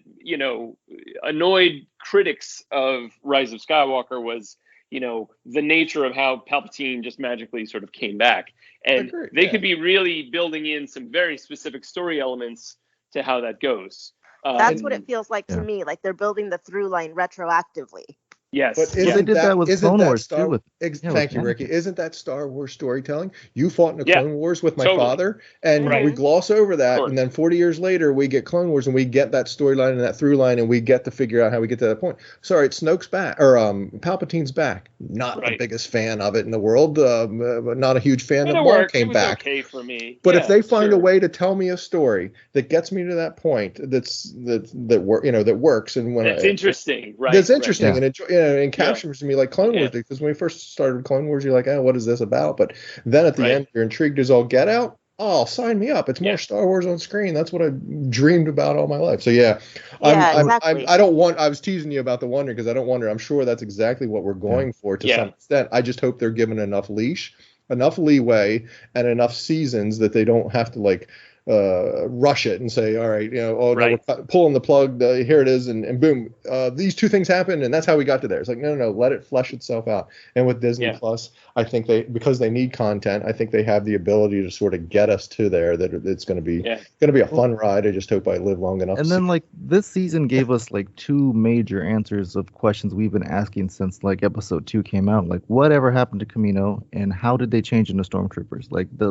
Speaker 11: annoyed critics of Rise of Skywalker was the nature of how Palpatine just magically sort of came back, and they could be really building in some very specific story elements to how that goes.
Speaker 9: That's what it feels like to me. Like they're building the through line retroactively.
Speaker 11: Yes,
Speaker 8: but
Speaker 5: they did that with Clone Wars too.
Speaker 8: Thank you, Ricky. Isn't that Star Wars storytelling? You fought in the Clone Wars with my father, and we gloss over that, and then 40 years later we get Clone Wars, and we get that storyline and that through line, and we get to figure out how we get to that point. Sorry, Snoke's back, or Palpatine's back. Not the biggest fan of it in the world, but not a huge fan that Maul came back.
Speaker 11: Okay for me.
Speaker 8: But if they find a way to tell me a story that gets me to that point, that works, and when
Speaker 11: that's interesting, right?
Speaker 8: That's interesting, and captures me like Clone Wars did, because when we first started Clone Wars, you're like, oh, what is this about? But then at the end, you're intrigued as all get out. Oh, sign me up. It's more Star Wars on screen. That's what I dreamed about all my life. So exactly. I don't want, I was teasing you about the wonder because I don't wonder. I'm sure that's exactly what we're going for to some extent. I just hope they're given enough leash, enough leeway, and enough seasons that they don't have to rush it and say, all right, no, we're pulling the plug, here it is, and boom, these two things happen, and that's how we got to there. It's like, no, let it flesh itself out. And with Disney Plus, I think because they need content, I think they have the ability to sort of get us to there, that it's going to be a fun ride. I just hope I live long enough.
Speaker 5: And then this season gave us two major answers of questions we've been asking since episode 2 came out. Whatever happened to Kamino, and how did they change into stormtroopers?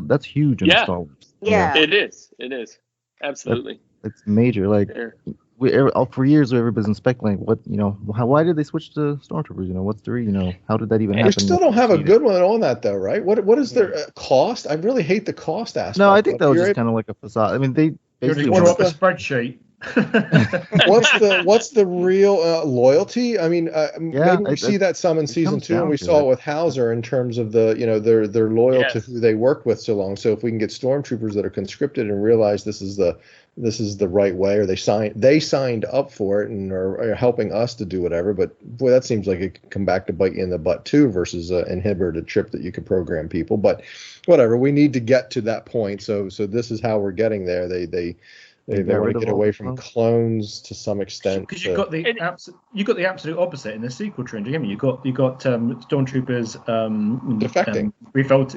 Speaker 5: That's huge in Star Wars.
Speaker 9: Yeah,
Speaker 11: it is. Absolutely.
Speaker 5: It's major. For years everybody's been speculating why did they switch to stormtroopers? What's the how did that even happen?
Speaker 8: We still don't have a good one on that though, right? What is their cost? I really hate the cost aspect.
Speaker 5: No, I think that was just kind of like a facade. I mean, they basically
Speaker 6: draw up a spreadsheet.
Speaker 8: what's the real loyalty? I mean, maybe we see that some in season 2, and we saw it with Hauser in terms of they're loyal to who they worked with so long. So if we can get stormtroopers that are conscripted and realize this is the right way, or they signed up for it and are helping us to do whatever. But boy, that seems like it could come back to bite you in the butt too, versus an inhibitor chip that you could program people. But whatever, we need to get to that point. So this is how we're getting there. They want to get away from clones to some extent.
Speaker 6: Because you've got the absolute opposite in the sequel trilogy. I mean, you got stormtroopers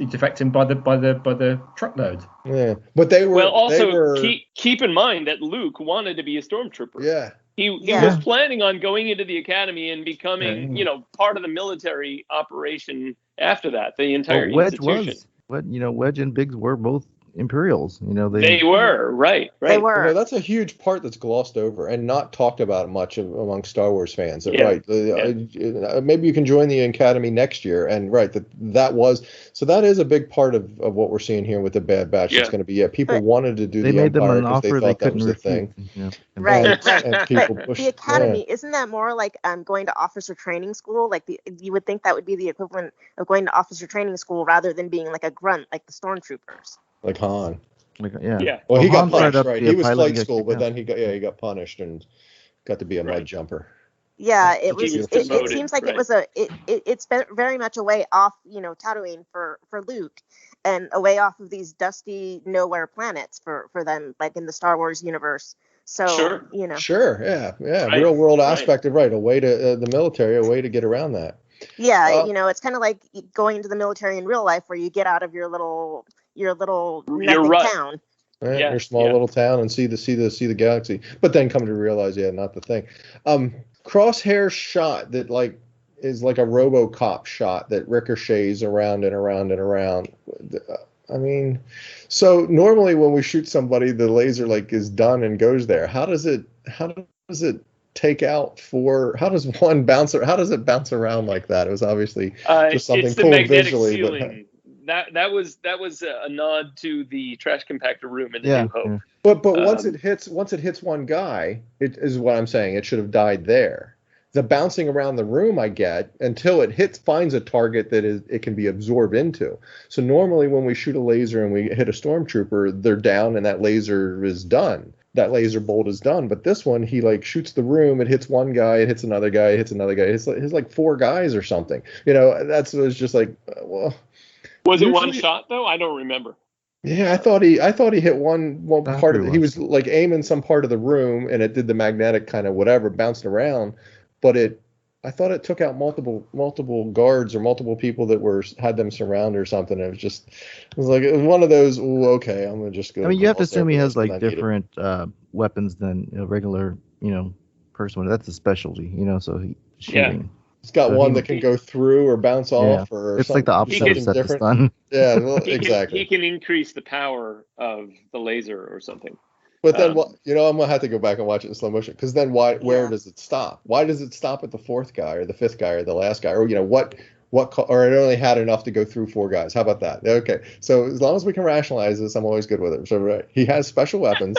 Speaker 6: defecting by the truckload.
Speaker 8: Yeah, but they were.
Speaker 11: Keep in mind that Luke wanted to be a stormtrooper.
Speaker 8: Yeah.
Speaker 11: He was planning on going into the academy and becoming, part of the military operation after that. The entire institution.
Speaker 5: Wedge and Biggs were both Imperials.
Speaker 11: They were right.
Speaker 9: They were.
Speaker 8: That's a huge part that's glossed over and not talked about much among Star Wars fans. Right. Maybe you can join the Academy next year, and that is a big part of what we're seeing here with the Bad Batch. It's going to be people wanted to do the Empire because they thought that was the thing.
Speaker 9: Right. But the Academy, isn't that more like going to officer training school? You would think that would be the equivalent of going to officer training school rather than being like a grunt like the stormtroopers.
Speaker 8: Like Han.
Speaker 5: Well,
Speaker 8: he got punished, right? He was flight school, but then he got punished and got to be a mud jumper.
Speaker 9: Yeah, it was. It seems like it was it's been very much a way off, Tatooine for Luke, and a way off of these dusty nowhere planets for them, like in the Star Wars universe. So
Speaker 11: sure,
Speaker 8: real world aspect of a way to the military, a way to get around that.
Speaker 9: Yeah, it's kind of like going into the military in real life, where you get out of your little town.
Speaker 8: Your small little town and see the galaxy, but then come to realize, not the thing. Crosshair shot that is like a RoboCop shot that ricochets around and around and around. I mean, so normally when we shoot somebody, the laser is done and goes there. How does it take out how does one bounce? How does it bounce around like that? It was obviously just something cool visually.
Speaker 11: Ceiling. That was a nod to the trash compactor room in the New Hope.
Speaker 5: Yeah.
Speaker 8: But once it hits one guy, it is what I'm saying. It should have died there. The bouncing around the room I get until it finds a target that it can be absorbed into. So normally when we shoot a laser and we hit a stormtrooper, they're down and that laser is done. That laser bolt is done. But this one, he like shoots the room, it hits one guy, it hits another guy, it hits another guy. It's like 4 guys or something. It was just like, well.
Speaker 11: Was it one shot though? I don't remember.
Speaker 8: Yeah, I thought he hit one part of it. He was like aiming some part of the room, and it did the magnetic kind of whatever, bounced around. But I thought it took out multiple guards or multiple people that had them surrounded or something. It was like one of those. Ooh, okay, I'm gonna just go.
Speaker 5: I mean, you have to assume he has like different weapons than a regular, person. That's a specialty, so he's shooting.
Speaker 8: Yeah. He's got one that can go through or bounce off, or
Speaker 5: it's like the opposite of set the stun.
Speaker 8: Yeah, well, exactly.
Speaker 11: He can increase the power of the laser or something.
Speaker 8: But then, I'm gonna have to go back and watch it in slow motion, because then where does it stop? Why does it stop at the 4th guy or the 5th guy or the last guy, or or it only had enough to go through 4 guys? How about that? Okay, so as long as we can rationalize this, I'm always good with it. So right, he has special weapons,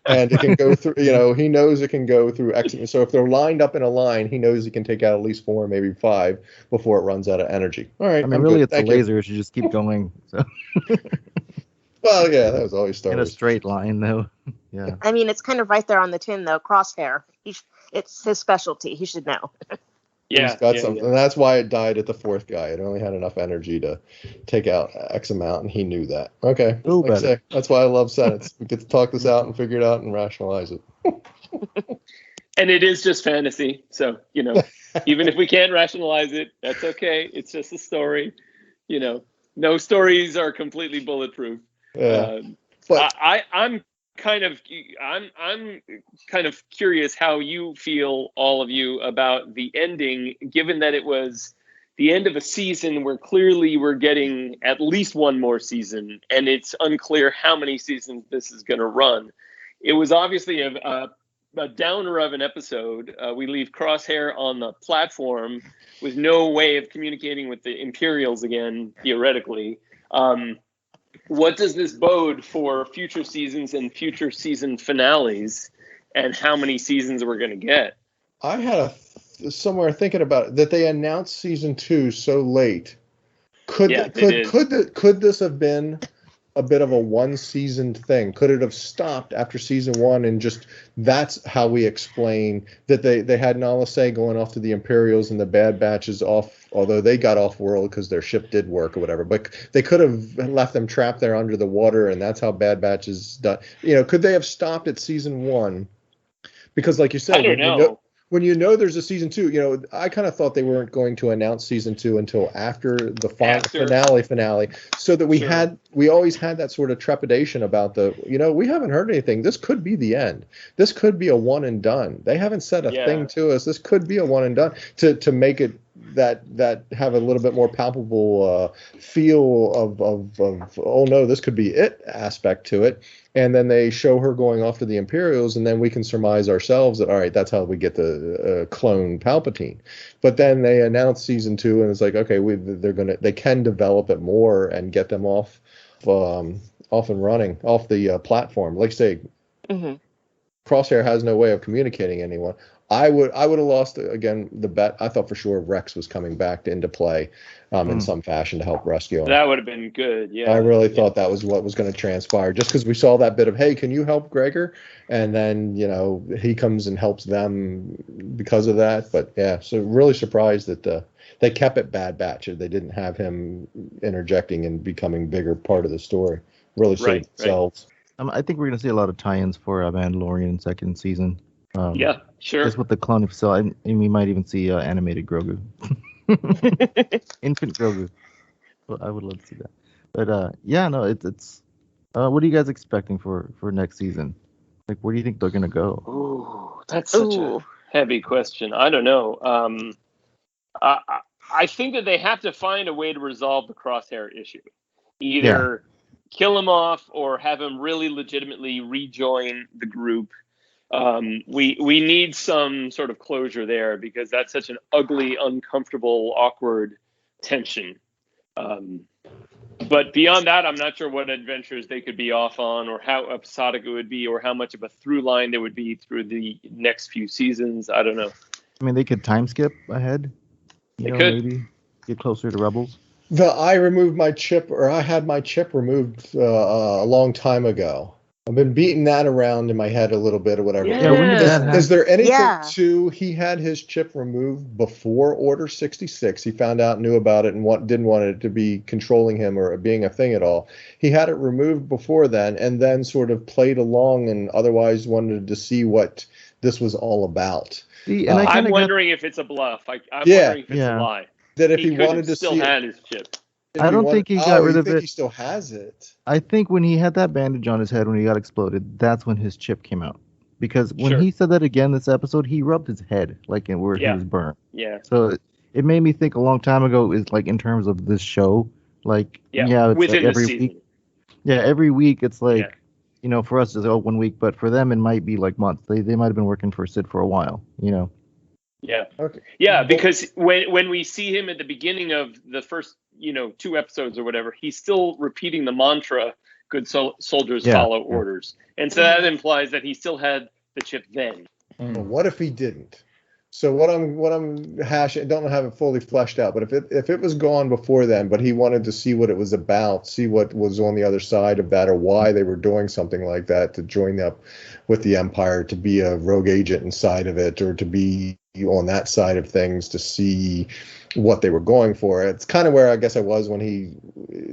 Speaker 8: and it can go through. He knows it can go through X. So if they're lined up in a line, he knows he can take out at least 4, maybe 5 before it runs out of energy. All right.
Speaker 5: I mean, really, it's a laser. It should just keep going. So.
Speaker 8: Well, yeah, that was always Star Wars.
Speaker 5: In a straight line, though. Yeah.
Speaker 9: I mean, it's kind of right there on the tin, though. Crosshair. It's his specialty. He should know.
Speaker 11: Yeah,
Speaker 8: he's got something. And that's why it died at the 4th guy. It only had enough energy to take out X amount, and he knew that. Okay. That's why I love Senates. We get to talk this out and figure it out and rationalize it.
Speaker 11: And it is just fantasy. So, even if we can't rationalize it, that's okay. It's just a story. No stories are completely bulletproof.
Speaker 8: Yeah.
Speaker 11: But I'm kind of curious how you feel, all of you, about the ending, given that it was the end of a season where clearly we're getting at least one more season, and it's unclear how many seasons this is going to run. It was obviously a downer of an episode. We leave Crosshair on the platform with no way of communicating with the Imperials again, theoretically. What does this bode for future seasons and future season finales, and how many seasons we're going to get?
Speaker 8: I had somewhere thinking about it, that they announced season 2 so late. Could this have been a bit of a one-season thing? Could it have stopped after season 1 and just that's how we explain that they had Nala Se going off to the Imperials and the Bad Batch is off, although they got off world because their ship did work or whatever, but they could have left them trapped there under the water, and that's how Bad Batch is done. Could they have stopped at season 1? Because like you said,
Speaker 11: I don't know.
Speaker 8: When there's a season 2, I kind of thought they weren't going to announce season 2 until after the finale, so that we always had that sort of trepidation about we haven't heard anything. This could be the end. This could be a one and done. They haven't said a thing to us. This could be a one and done to make it that have a little bit more palpable feel of oh no, this could be it aspect to it. And then they show her going off to the Imperials, and then we can surmise ourselves that, all right, that's how we get the clone Palpatine. But then they announce season 2, and it's like, okay, they can develop it more and get them off and running off the platform. Like say, Crosshair has no way of communicating anyone. I would have lost again the bet. I thought for sure Rex was coming back into play in some fashion to help rescue him.
Speaker 11: That would have been good. Yeah,
Speaker 8: I really thought that was what was going to transpire, just because we saw that bit of, hey, can you help Gregor? And then he comes and helps them because of that. But yeah, so really surprised that they kept it Bad Batch. They didn't have him interjecting and becoming bigger part of the story. Really saved themselves.
Speaker 5: I think we're going to see a lot of tie-ins for Mandalorian second season.
Speaker 11: Yeah, sure.
Speaker 5: Just with the cloning facility, we might even see animated Grogu, infant Grogu. Well, I would love to see that. But it's. What are you guys expecting for next season? Like, where do you think they're gonna go?
Speaker 11: Ooh, that's such a heavy question. I don't know. I think that they have to find a way to resolve the Crosshair issue. Either kill him off or have him really legitimately rejoin the group. We need some sort of closure there, because that's such an ugly, uncomfortable, awkward tension. But beyond that, I'm not sure what adventures they could be off on, or how episodic it would be, or how much of a through line there would be through the next few seasons. I don't know.
Speaker 5: I mean, they could time skip ahead.
Speaker 11: They could.
Speaker 5: Maybe get closer to Rebels.
Speaker 8: I removed my chip, or I had my chip removed a long time ago. I've been beating that around in my head a little bit or whatever.
Speaker 11: Yeah, when did that
Speaker 8: Is there anything
Speaker 9: Yeah.
Speaker 8: to he had his chip removed before Order 66? He found out, knew about it, and didn't want it to be controlling him or being a thing at all. He had it removed before then, and then sort of played along and otherwise wanted to see what this was all about.
Speaker 5: See, and I
Speaker 11: I'm
Speaker 5: kinda got-
Speaker 11: wondering if it's a bluff. I'm
Speaker 8: Yeah.
Speaker 11: wondering if it's
Speaker 5: Yeah.
Speaker 11: a lie.
Speaker 8: That if he
Speaker 11: could
Speaker 8: wanted
Speaker 11: have
Speaker 8: to
Speaker 11: still
Speaker 8: see
Speaker 11: had his chip.
Speaker 5: I don't think he got rid of
Speaker 8: think
Speaker 5: it.
Speaker 8: he still has it.
Speaker 5: I think when he had that bandage on his head when he got exploded, that's when his chip came out. Because when
Speaker 11: Sure.
Speaker 5: he said that again this episode, he rubbed his head like in where
Speaker 11: Yeah.
Speaker 5: he was burned.
Speaker 11: Yeah.
Speaker 5: So it made me think a long time ago is like in terms of this show, like
Speaker 11: Yeah.
Speaker 5: it's
Speaker 11: Within
Speaker 5: like
Speaker 11: the
Speaker 5: every
Speaker 11: season.
Speaker 5: week. Yeah, every week it's like
Speaker 11: Yeah.
Speaker 5: for us it's 1 week, but for them it might be like months. They might have been working for Sid for a while.
Speaker 11: Yeah.
Speaker 8: Okay.
Speaker 11: Yeah, because when we see him at the beginning of the first, 2 episodes or whatever, he's still repeating the mantra, good soldiers
Speaker 5: Yeah.
Speaker 11: follow orders. And so that implies that he still had the chip then.
Speaker 8: But what if he didn't? So what I'm hashing, don't have it fully fleshed out, but if it was gone before then, but he wanted to see what it was about, see what was on the other side of that, or why they were doing something like that, to join up with the Empire, to be a rogue agent inside of it, or to be on that side of things to see what they were going for. It's kind of where I guess I was when he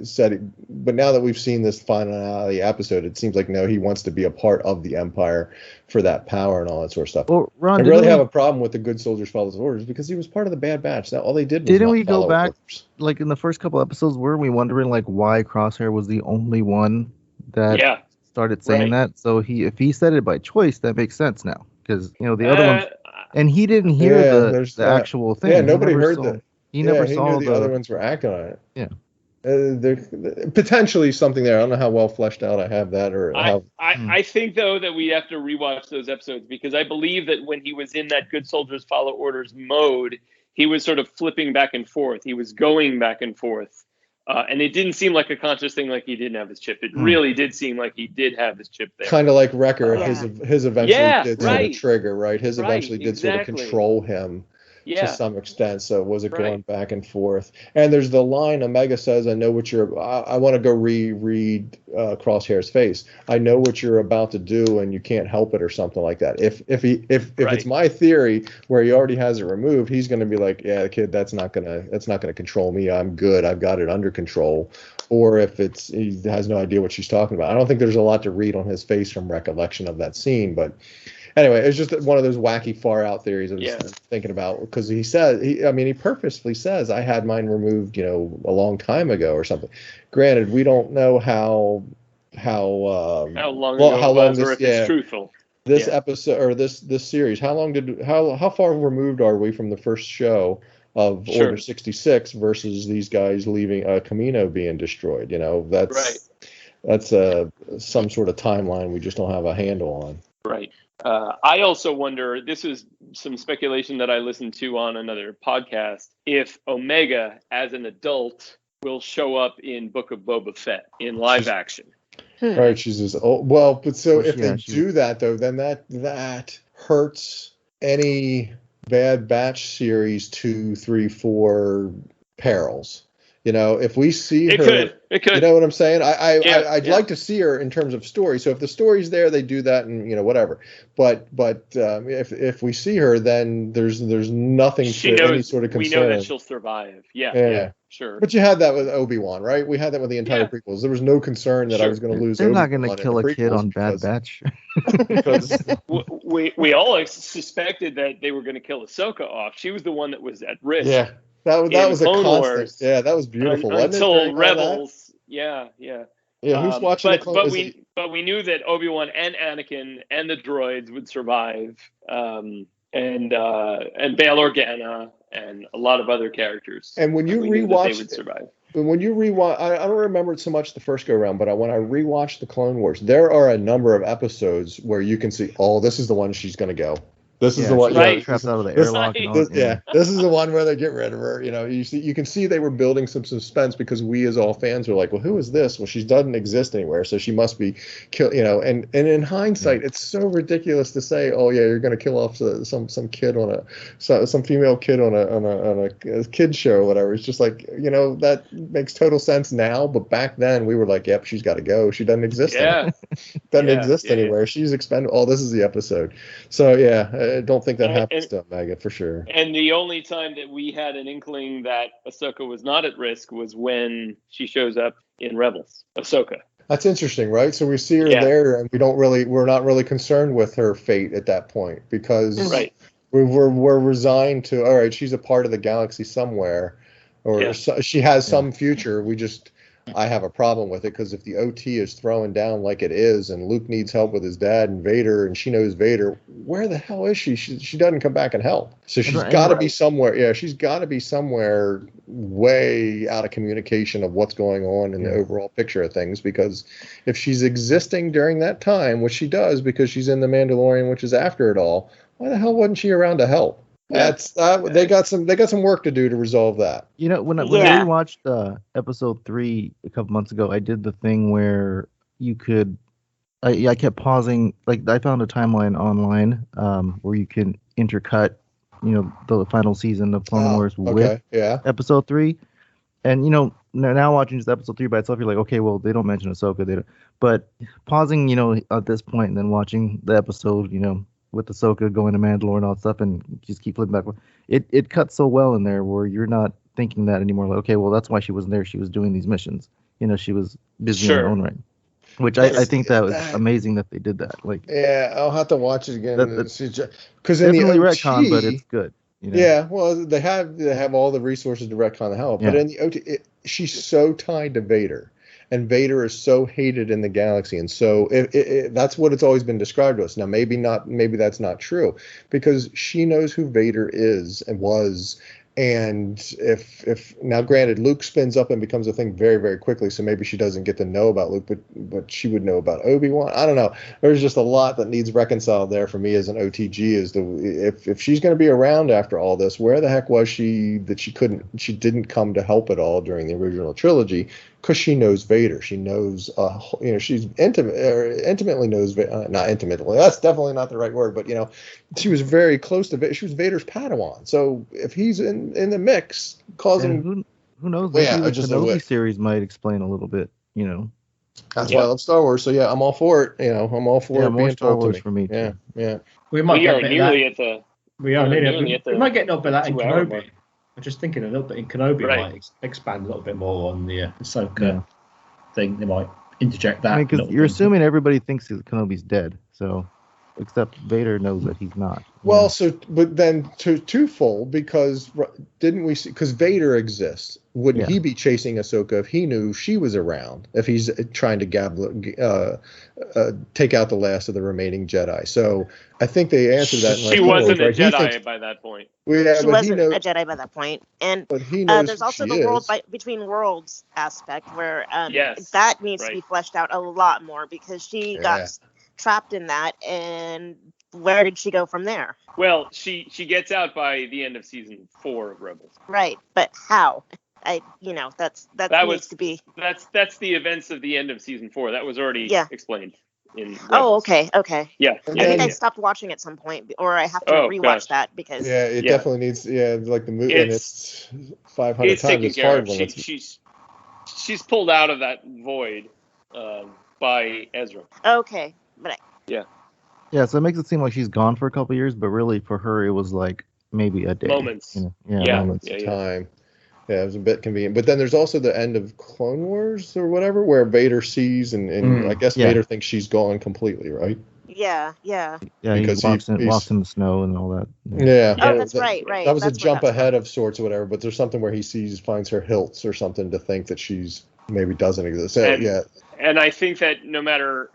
Speaker 8: said it, but now that we've seen this finale episode, it seems like no, he wants to be a part of the Empire for that power and all that sort of stuff.
Speaker 5: Well, Ron,
Speaker 8: I
Speaker 5: didn't
Speaker 8: really
Speaker 5: we-
Speaker 8: have a problem with the good soldiers follow the orders because he was part of the Bad Batch. That all they did was
Speaker 5: Didn't
Speaker 8: not
Speaker 5: we go
Speaker 8: follow
Speaker 5: back
Speaker 8: orders.
Speaker 5: like in the first couple episodes? Weren't we wondering like why Crosshair was the only one that
Speaker 11: Yeah.
Speaker 5: started saying
Speaker 11: Right.
Speaker 5: that? So if he said it by choice, that makes sense now because the other ones,
Speaker 11: Uh,
Speaker 5: and he didn't hear
Speaker 8: Yeah,
Speaker 5: the
Speaker 8: there's that.
Speaker 5: actual thing.
Speaker 8: Yeah,
Speaker 5: He
Speaker 8: nobody
Speaker 5: never
Speaker 8: heard
Speaker 5: saw-
Speaker 8: that.
Speaker 5: He never
Speaker 8: he
Speaker 5: saw
Speaker 8: knew the other ones were acting on it.
Speaker 5: Yeah.
Speaker 8: There potentially something there. I don't know how well fleshed out I have that, or how.
Speaker 11: I think though that we have to rewatch those episodes because I believe that when he was in that good soldiers follow orders mode, he was sort of flipping back and forth. He was going back and forth. And it didn't seem like a conscious thing like he didn't have his chip. It really did seem like he did have his chip there.
Speaker 8: Kind of like Wrecker,
Speaker 9: Yeah.
Speaker 8: his eventually
Speaker 11: Yeah,
Speaker 8: did sort
Speaker 11: right.
Speaker 8: of trigger, right? His
Speaker 11: Right,
Speaker 8: eventually did sort of
Speaker 11: exactly.
Speaker 8: control him
Speaker 11: Yeah.
Speaker 8: to some extent. So was it
Speaker 11: Right.
Speaker 8: going back and forth? And there's the line Omega says, "I know what you're." I want to go reread Crosshair's face. I know what you're about to do, and you can't help it, or something like that. If
Speaker 11: Right.
Speaker 8: it's my theory where he already has it removed, he's going to be like, "Yeah, kid, that's not gonna control me. I'm good. I've got it under control." Or if he has no idea what she's talking about. I don't think there's a lot to read on his face from recollection of that scene, but. Anyway, it's just one of those wacky far out theories I was thinking about because he said he purposefully says I had mine removed, a long time ago or something. Granted, we don't know how
Speaker 11: How long
Speaker 8: well,
Speaker 11: ago
Speaker 8: how
Speaker 11: it
Speaker 8: long
Speaker 11: was,
Speaker 8: this
Speaker 11: or if it's truthful.
Speaker 8: this
Speaker 11: Yeah.
Speaker 8: episode or this series. How far removed are we from the first show of
Speaker 11: Sure.
Speaker 8: Order 66 versus these guys leaving Camino being destroyed? That's some sort of timeline we just don't have a handle on.
Speaker 11: Right. I also wonder, this is some speculation that I listened to on another podcast, if Omega as an adult will show up in Book of Boba Fett in live action.
Speaker 8: Right, she's as old. Well, but so
Speaker 5: Well,
Speaker 8: if
Speaker 5: yeah,
Speaker 8: they
Speaker 5: she-
Speaker 8: do that though, then that hurts any Bad Batch series 2, 3, 4 perils. If we see
Speaker 11: It
Speaker 8: her,
Speaker 11: could. It could.
Speaker 8: you know what I'm saying? I'd
Speaker 11: Yeah.
Speaker 8: like to see her in terms of story. So if the story's there, they do that, and whatever. But if we see her, then there's nothing
Speaker 11: She
Speaker 8: to
Speaker 11: knows.
Speaker 8: any sort of
Speaker 11: We
Speaker 8: concern.
Speaker 11: know that she'll survive. Yeah.
Speaker 8: Yeah.
Speaker 11: Yeah. Sure.
Speaker 8: But you had that with Obi-Wan, right? We had that with the entire
Speaker 11: Yeah.
Speaker 8: prequels. There was no concern that I
Speaker 11: Sure.
Speaker 8: was going to lose.
Speaker 5: They're not
Speaker 8: Obi-Wan
Speaker 5: going to
Speaker 8: in
Speaker 5: kill
Speaker 8: the
Speaker 5: a kid
Speaker 8: prequels
Speaker 5: on Bad
Speaker 8: because-
Speaker 5: Batch.
Speaker 8: because
Speaker 11: we all suspected that they were going to kill Ahsoka off. She was the one that was at risk.
Speaker 8: yeah, that
Speaker 11: In
Speaker 8: was a
Speaker 11: Clone
Speaker 8: constant.
Speaker 11: Wars,
Speaker 8: Yeah, that was beautiful. wasn't it,
Speaker 11: Until
Speaker 8: during all that?
Speaker 11: Rebels. Yeah. Yeah.
Speaker 8: Yeah, who's watching
Speaker 11: but,
Speaker 8: the Clone
Speaker 11: but
Speaker 8: Wars?
Speaker 11: we knew that Obi-Wan and Anakin and the droids would survive, and Bail Organa and a lot of other characters.
Speaker 8: And when you
Speaker 11: we knew that
Speaker 8: rewatch
Speaker 11: they would survive.
Speaker 8: When you rewatch, I don't remember it so much the first go around, but when I rewatched the Clone Wars, there are a number of episodes where you can see, oh, this is the one she's going to go. This is
Speaker 5: Yeah,
Speaker 8: the one.
Speaker 5: she got
Speaker 11: Right.
Speaker 5: trapped out of the
Speaker 11: This-
Speaker 5: airlock and all
Speaker 8: This,
Speaker 5: that.
Speaker 8: yeah, this is the one where they get rid of her. You can see they were building some suspense because we as all fans were like, well, who is this? Well, she doesn't exist anywhere, so she must be killed. And in hindsight, it's so ridiculous to say, oh yeah, you're going to kill off some kid on some female kid on a kid show or whatever. It's just like, that makes total sense now, but back then we were like, yep, she's got to go. She doesn't exist.
Speaker 11: Yeah.
Speaker 8: Doesn't
Speaker 11: Yeah,
Speaker 8: exist
Speaker 11: yeah,
Speaker 8: anywhere. She's expendable. Oh, this is the episode. So yeah, I don't think that happens to Omega for sure.
Speaker 11: And the only time that we had an inkling that Ahsoka was not at risk was when she shows up in Rebels. Ahsoka.
Speaker 8: That's interesting, right? So we see her
Speaker 11: Yeah.
Speaker 8: there, and we're not really concerned with her fate at that point because
Speaker 11: Right.
Speaker 8: we're resigned to, all right, she's a part of the galaxy somewhere, or
Speaker 11: Yeah.
Speaker 8: she has some future. I have a problem with it because if the OT is throwing down like it is, and Luke needs help with his dad and Vader, and she knows Vader, where the hell is she? She doesn't come back and help. So she's got to be somewhere. Yeah, she's got to be somewhere way out of communication of what's going on in the overall picture of things. Because if she's existing during that time, which she does, because she's in the Mandalorian, which is after it all, why the hell wasn't she around to help? They got some work to do to resolve that.
Speaker 5: When we watched episode 3 a couple months ago, I did the thing where you could, I kept pausing. Like I found a timeline online where you can intercut, the final season of Clone Wars with episode 3, and now watching just episode 3 by itself, you're like, okay, well they don't mention Ahsoka, but pausing, at this point and then watching the episode, with Ahsoka going to Mandalore and all that stuff, and just keep flipping back. It cuts so well in there where you're not thinking that anymore. Like, okay, well, that's why she wasn't there. She was doing these missions. She was busy in her own right. Which I think that was amazing that they did that. Like,
Speaker 8: yeah, I'll have to watch it again. Because
Speaker 5: in the OT, retcon, but it's good.
Speaker 8: Yeah, well, they have all the resources to retcon the hell. But in the OT, she's so tied to Vader. And Vader is so hated in the galaxy, and so that's what it's always been described to us. Now, maybe that's not true, because she knows who Vader is and was. And if now, granted, Luke spins up and becomes a thing very, very quickly, so maybe she doesn't get to know about Luke, but she would know about Obi-Wan. I don't know. There's just a lot that needs reconciled there for me as an OTG. If she's going to be around after all this, where the heck was she that she didn't come to help at all during the original trilogy? Because she knows Vader. She knows, she's intimately knows, not intimately, that's definitely not the right word, but, she was very close to Vader. She was Vader's Padawan. So if he's in the mix, causing.
Speaker 5: Who knows?
Speaker 8: Well,
Speaker 5: maybe the Kenobi series might explain a little bit,
Speaker 8: That's why I love Star Wars. So, yeah, I'm all for it. I'm all for it
Speaker 5: more
Speaker 8: being
Speaker 5: Star
Speaker 8: told
Speaker 5: Wars
Speaker 8: to me.
Speaker 5: for me.
Speaker 8: Yeah, yeah.
Speaker 6: We
Speaker 11: We are nearly at the.
Speaker 6: We might get a little bit of that in
Speaker 11: 2 hour
Speaker 6: Kenobi.
Speaker 11: mark.
Speaker 6: I'm just thinking a little bit in Kenobi might expand a little bit more on the Ahsoka thing. They might interject that.
Speaker 5: Because you're assuming everybody thinks Kenobi's dead, so except Vader knows that he's not.
Speaker 8: Well, but then twofold, because didn't we see? Because Vader exists. Wouldn't he be chasing Ahsoka if he knew she was around? If he's trying to take out the last of the remaining Jedi? So I think they answered that.
Speaker 11: She wasn't a Jedi by that point.
Speaker 9: She wasn't a Jedi by that point, and
Speaker 8: but he knows
Speaker 9: there's also the world between worlds aspect where
Speaker 11: Yes,
Speaker 9: that needs to be fleshed out a lot more, because she got trapped in that, and where did she go from there?
Speaker 11: Well, she gets out by the end of season 4 of Rebels.
Speaker 9: Right, but how? That's
Speaker 11: the events of the end of season 4. That was already explained in Rebels.
Speaker 9: Oh, okay.
Speaker 11: Yeah.
Speaker 9: I think I stopped watching at some point, or I have to rewatch that because
Speaker 8: it definitely needs like the movie, and it's 500 times as hard when
Speaker 11: she's pulled out of that void by Ezra.
Speaker 9: Okay, but
Speaker 5: yeah, so it makes it seem like she's gone for a couple of years, but really for her it was like maybe a day.
Speaker 11: Moments.
Speaker 8: Moments of time. Yeah, it was a bit convenient. But then there's also the end of Clone Wars or whatever, where Vader sees, and I guess Vader thinks she's gone completely, right?
Speaker 9: Yeah.
Speaker 5: Yeah, because he walks in the snow and all that.
Speaker 8: Yeah.
Speaker 9: Oh, that's right.
Speaker 8: That was a jump ahead of sorts or whatever, but there's something where he finds her hilts or something to think that she's maybe doesn't exist.
Speaker 11: And I think that no matter,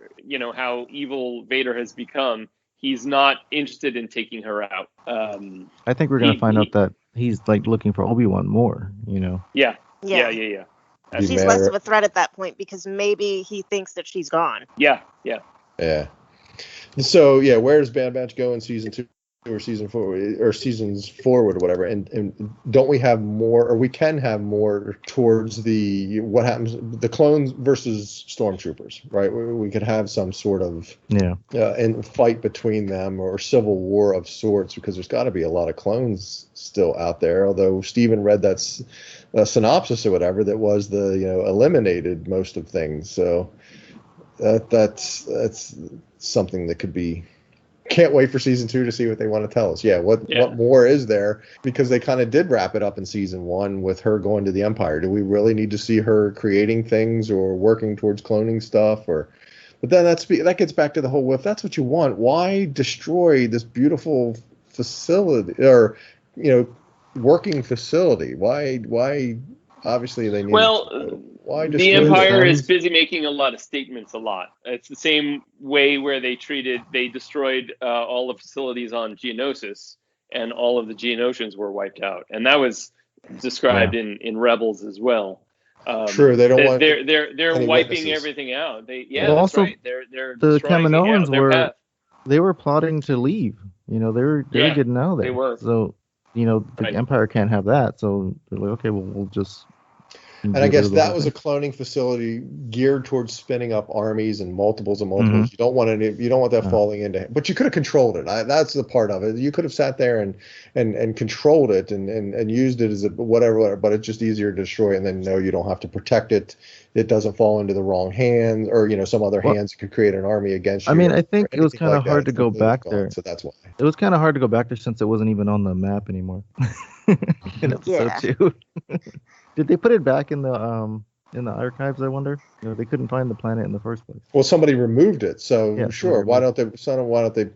Speaker 11: how evil Vader has become, he's not interested in taking her out.
Speaker 5: I think we're going to find out that he's like looking for Obi-Wan more,
Speaker 11: Yeah.
Speaker 9: She's less of a threat at that point because maybe he thinks that she's gone.
Speaker 11: Yeah.
Speaker 8: So, where does Bad Batch go in season 2? or season 4 or seasons forward or whatever, and don't we have more, or we can have more towards what happens, the clones versus stormtroopers, right? We could have some sort of and fight between them, or civil war of sorts, because there's got to be a lot of clones still out there. Although Steven read that synopsis or whatever that was eliminated most of things, so that's something that could be. Can't wait for season 2 to see what they want to tell us. What more is there? Because they kind of did wrap it up in season 1 with her going to the Empire. Do we really need to see her creating things or working towards cloning stuff? But then that gets back to the whole, if that's what you want, why destroy this beautiful facility or working facility? Why? Obviously they need. Why
Speaker 11: the Empire is busy making a lot of statements a lot. It's the same way where they destroyed all the facilities on Geonosis, and all of the Geonosians were wiped out. And that was described in Rebels as well.
Speaker 8: True, they don't want.
Speaker 11: They're wiping
Speaker 8: witnesses.
Speaker 11: Everything out.
Speaker 5: Well,
Speaker 11: that's
Speaker 5: also,
Speaker 11: right. They're
Speaker 5: the
Speaker 11: destroying
Speaker 5: Kaminoans
Speaker 11: their path.
Speaker 5: they were plotting to leave. They were getting out of there.
Speaker 11: They were.
Speaker 5: So the Empire can't have that. So they're like, okay, well, we'll just.
Speaker 8: And I guess that was a cloning facility geared towards spinning up armies and multiples and multiples.
Speaker 5: Mm-hmm.
Speaker 8: You don't want that falling into. But you could have controlled it. That's the part of it. You could have sat there and controlled it and used it as a whatever. But it's just easier to destroy it. And then no, you don't have to protect it. It doesn't fall into the wrong hands, or some other hands that could create an army against you.
Speaker 5: I mean, I think it was kind of hard to go back there.
Speaker 8: So that's why
Speaker 5: it was kind of hard to go back there, since it wasn't even on the map anymore. In episode 2. Did they put it back in the archives? I wonder. They couldn't find the planet in the first place.
Speaker 8: Well, somebody removed it, so sure. Why don't they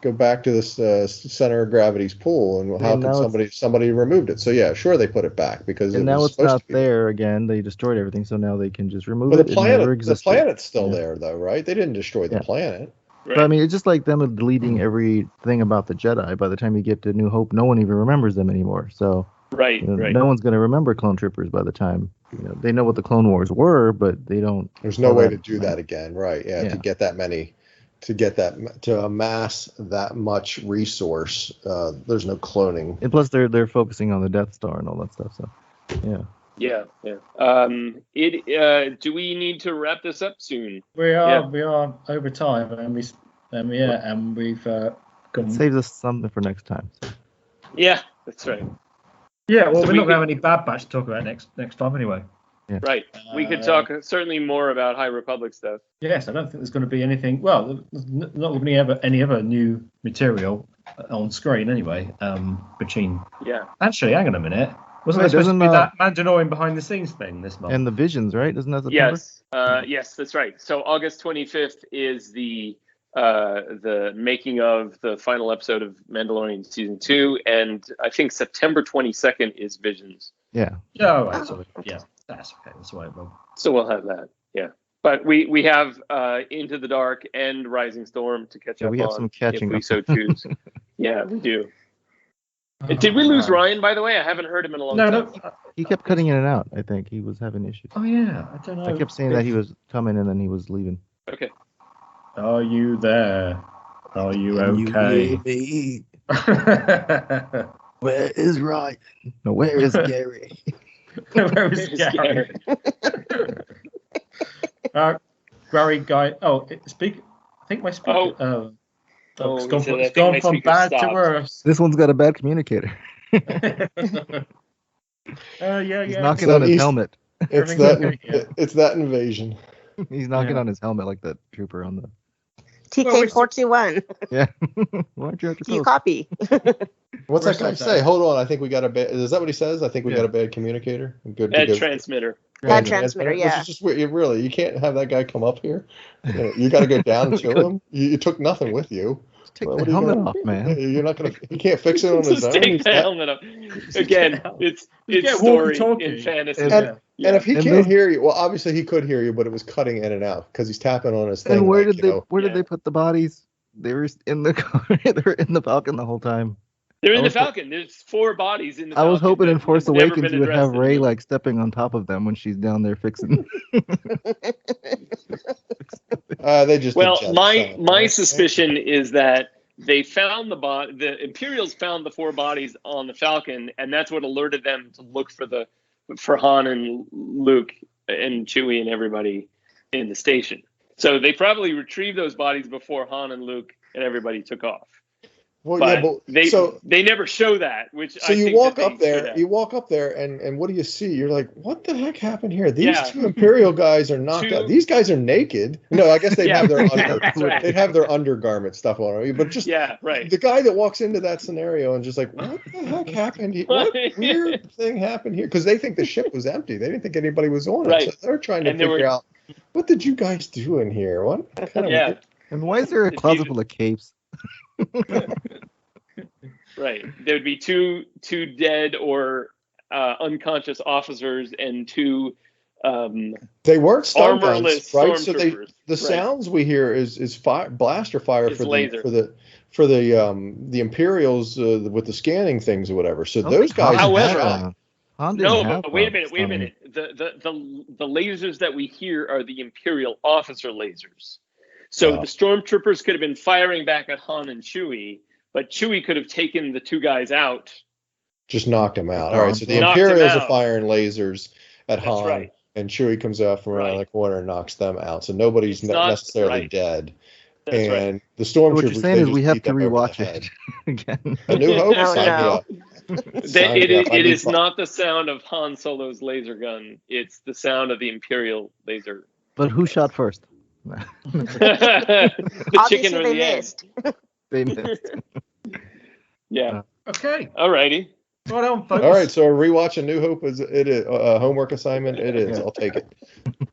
Speaker 8: go back to this center of gravity's pull? And how could somebody removed it? So yeah, sure, they put it back because. And now it's not there
Speaker 5: again. They destroyed everything, so now they can just remove
Speaker 8: it.
Speaker 5: The
Speaker 8: planet's still there, though, right? They didn't destroy the planet.
Speaker 5: Right. But I mean, it's just like them deleting everything about the Jedi. By the time you get to New Hope, no one even remembers them anymore. So.
Speaker 11: Right.
Speaker 5: No one's going to remember clone troopers by the time they know what the Clone Wars were, but they don't.
Speaker 8: There's no way to do that again, right? Yeah, to get that many, to amass that much resource. There's no cloning.
Speaker 5: And plus, they're focusing on the Death Star and all that stuff. So,
Speaker 11: yeah. Do we need to wrap this up soon?
Speaker 6: We are over time, and we've
Speaker 5: it saves us something for next time. So.
Speaker 11: Yeah, that's right.
Speaker 6: Yeah, well, we're not going to have any Bad Batch to talk about next time anyway.
Speaker 5: Yeah.
Speaker 11: Right. We could talk certainly more about High Republic stuff.
Speaker 6: Yes, I don't think there's going to be anything. Well, there's not going to be any other new material on screen anyway. Between.
Speaker 11: Yeah.
Speaker 6: Actually, hang on a minute. Wasn't there supposed to be that Mandalorian behind the scenes thing this month?
Speaker 5: And the Visions, right? Isn't that September?
Speaker 11: Yes. Yes, that's right. So August 25th is the making of the final episode of Mandalorian season 2, and I think September 22nd is Visions.
Speaker 5: Yeah.
Speaker 6: Oh, right. So, yeah, that's okay. That's right.
Speaker 11: So we'll have that. Yeah. But we have Into the Dark and Rising Storm to catch up
Speaker 5: we have
Speaker 11: on
Speaker 5: some catching
Speaker 11: if we
Speaker 5: up.
Speaker 11: so choose. Yeah, we do. Did we lose Ryan, by the way? I haven't heard him in a long time.
Speaker 6: No.
Speaker 5: He kept cutting in and out. I think he was having issues.
Speaker 6: Oh, yeah. I don't know.
Speaker 5: I kept saying that he was coming and then he was leaving.
Speaker 11: Okay.
Speaker 6: Are you there? Are you okay?
Speaker 5: Me? Where is Ryan? No, where is Gary?
Speaker 6: Where is Gary? Gary guy. Oh, speak. I think my speaker. It's gone from bad to worse.
Speaker 5: This one's got a bad communicator.
Speaker 6: Yeah.
Speaker 5: He's knocking on his helmet.
Speaker 8: It's that invasion.
Speaker 5: He's knocking on his helmet like that trooper on the.
Speaker 9: TK421.
Speaker 5: Yeah. Why don't you
Speaker 9: Do you copy?
Speaker 8: What's that guy say? Hold on. I think we got a bad. Is that what he says? I think we got a bad communicator.
Speaker 11: Bad transmitter.
Speaker 9: Bad transmitter. Yeah.
Speaker 8: Which is just weird. Really, you can't have that guy come up here. You got to go down and kill him. You took nothing with you.
Speaker 5: Take the helmet off, man.
Speaker 8: You're not gonna. He can't fix it on his own.
Speaker 11: Take the helmet off. Again, it's story in fantasy.
Speaker 8: And if he can't hear you, well, obviously he could hear you, but it was cutting in and out because he's tapping on his thing.
Speaker 5: And where did they put the bodies? They were in the car. They were in the Falcon the whole time.
Speaker 11: They're in the Falcon. There's 4 bodies in the
Speaker 5: Falcon. I was hoping in Force Awakens you would have Rey
Speaker 11: them.
Speaker 5: like stepping on top of them when she's down there fixing.
Speaker 8: They just
Speaker 11: my suspicion is that they found the Imperials found the 4 bodies on the Falcon, and that's what alerted them to look for Han and Luke and Chewie and everybody in the station. So they probably retrieved those bodies before Han and Luke and everybody took off.
Speaker 8: Well,
Speaker 11: But
Speaker 8: yeah,
Speaker 11: they never show that, which
Speaker 8: So
Speaker 11: I
Speaker 8: you
Speaker 11: think
Speaker 8: walk
Speaker 11: that
Speaker 8: up
Speaker 11: they
Speaker 8: there,
Speaker 11: should have.
Speaker 8: you walk up there, and what do you see? You're like, what the heck happened here? These
Speaker 11: Yeah.
Speaker 8: 2 Imperial guys are knocked out. These guys are naked. No, I guess they
Speaker 11: Yeah.
Speaker 8: have their
Speaker 11: That's right.
Speaker 8: they'd have their undergarment stuff on. But just
Speaker 11: Yeah, right.
Speaker 8: the guy that walks into that scenario and just like, what the heck happened? What weird thing happened here? Because they think the ship was empty. They didn't think anybody was on it.
Speaker 11: Right.
Speaker 8: So they're trying to
Speaker 11: And they
Speaker 8: figure
Speaker 11: were-
Speaker 8: out, what did you guys do in here? What kind of
Speaker 11: Yeah,
Speaker 8: weird-
Speaker 5: And why is there a
Speaker 11: It's
Speaker 5: closet
Speaker 11: even-
Speaker 5: full of capes?
Speaker 11: right. There would be two dead or unconscious officers and 2
Speaker 8: They weren't stun
Speaker 11: armorless
Speaker 8: guns, right? So
Speaker 11: stormtroopers.
Speaker 8: the
Speaker 11: Right.
Speaker 8: sounds we hear is blaster fire
Speaker 11: It's
Speaker 8: for
Speaker 11: laser.
Speaker 8: the Imperials with the scanning things or whatever. So those guys.
Speaker 11: However-
Speaker 8: shot.
Speaker 5: Han didn't
Speaker 11: No,
Speaker 5: have
Speaker 11: but wait a minute.
Speaker 5: stunning.
Speaker 11: The lasers that we hear are the Imperial officer lasers. So
Speaker 8: Oh.
Speaker 11: the stormtroopers could have been firing back at Han and Chewie, but Chewie could have taken the 2 guys out.
Speaker 8: Just knocked them out. All right, so the
Speaker 11: Knocked them
Speaker 8: Imperials are
Speaker 11: out.
Speaker 8: firing lasers at
Speaker 11: That's
Speaker 8: Han,
Speaker 11: right.
Speaker 8: and Chewie comes out from around
Speaker 11: Right.
Speaker 8: the corner and knocks them out. So nobody's
Speaker 11: It's not-
Speaker 8: necessarily
Speaker 11: right.
Speaker 8: dead.
Speaker 11: That's right.
Speaker 8: And the
Speaker 5: So
Speaker 8: stormtroopers.
Speaker 5: what you're saying
Speaker 8: they
Speaker 5: is
Speaker 8: just
Speaker 5: we have
Speaker 8: beat
Speaker 5: to
Speaker 8: them over the
Speaker 5: rewatch
Speaker 8: head.
Speaker 5: it again.
Speaker 8: A New Hope.
Speaker 9: Oh,
Speaker 8: Sign me
Speaker 9: no.
Speaker 8: up.
Speaker 11: That
Speaker 8: Sign me
Speaker 11: it
Speaker 8: up. I
Speaker 11: it
Speaker 8: need
Speaker 11: is
Speaker 8: fun.
Speaker 11: not the sound of Han Solo's laser gun. It's the sound of the Imperial laser.
Speaker 5: But who shot first?
Speaker 11: The
Speaker 9: Obviously,
Speaker 11: chicken or
Speaker 9: they
Speaker 11: the egg.
Speaker 9: missed.
Speaker 5: They missed.
Speaker 11: Yeah.
Speaker 6: Okay.
Speaker 11: Alrighty.
Speaker 6: Right on, folks.
Speaker 8: All right, so rewatch A New Hope is a homework assignment. It is. I'll take it.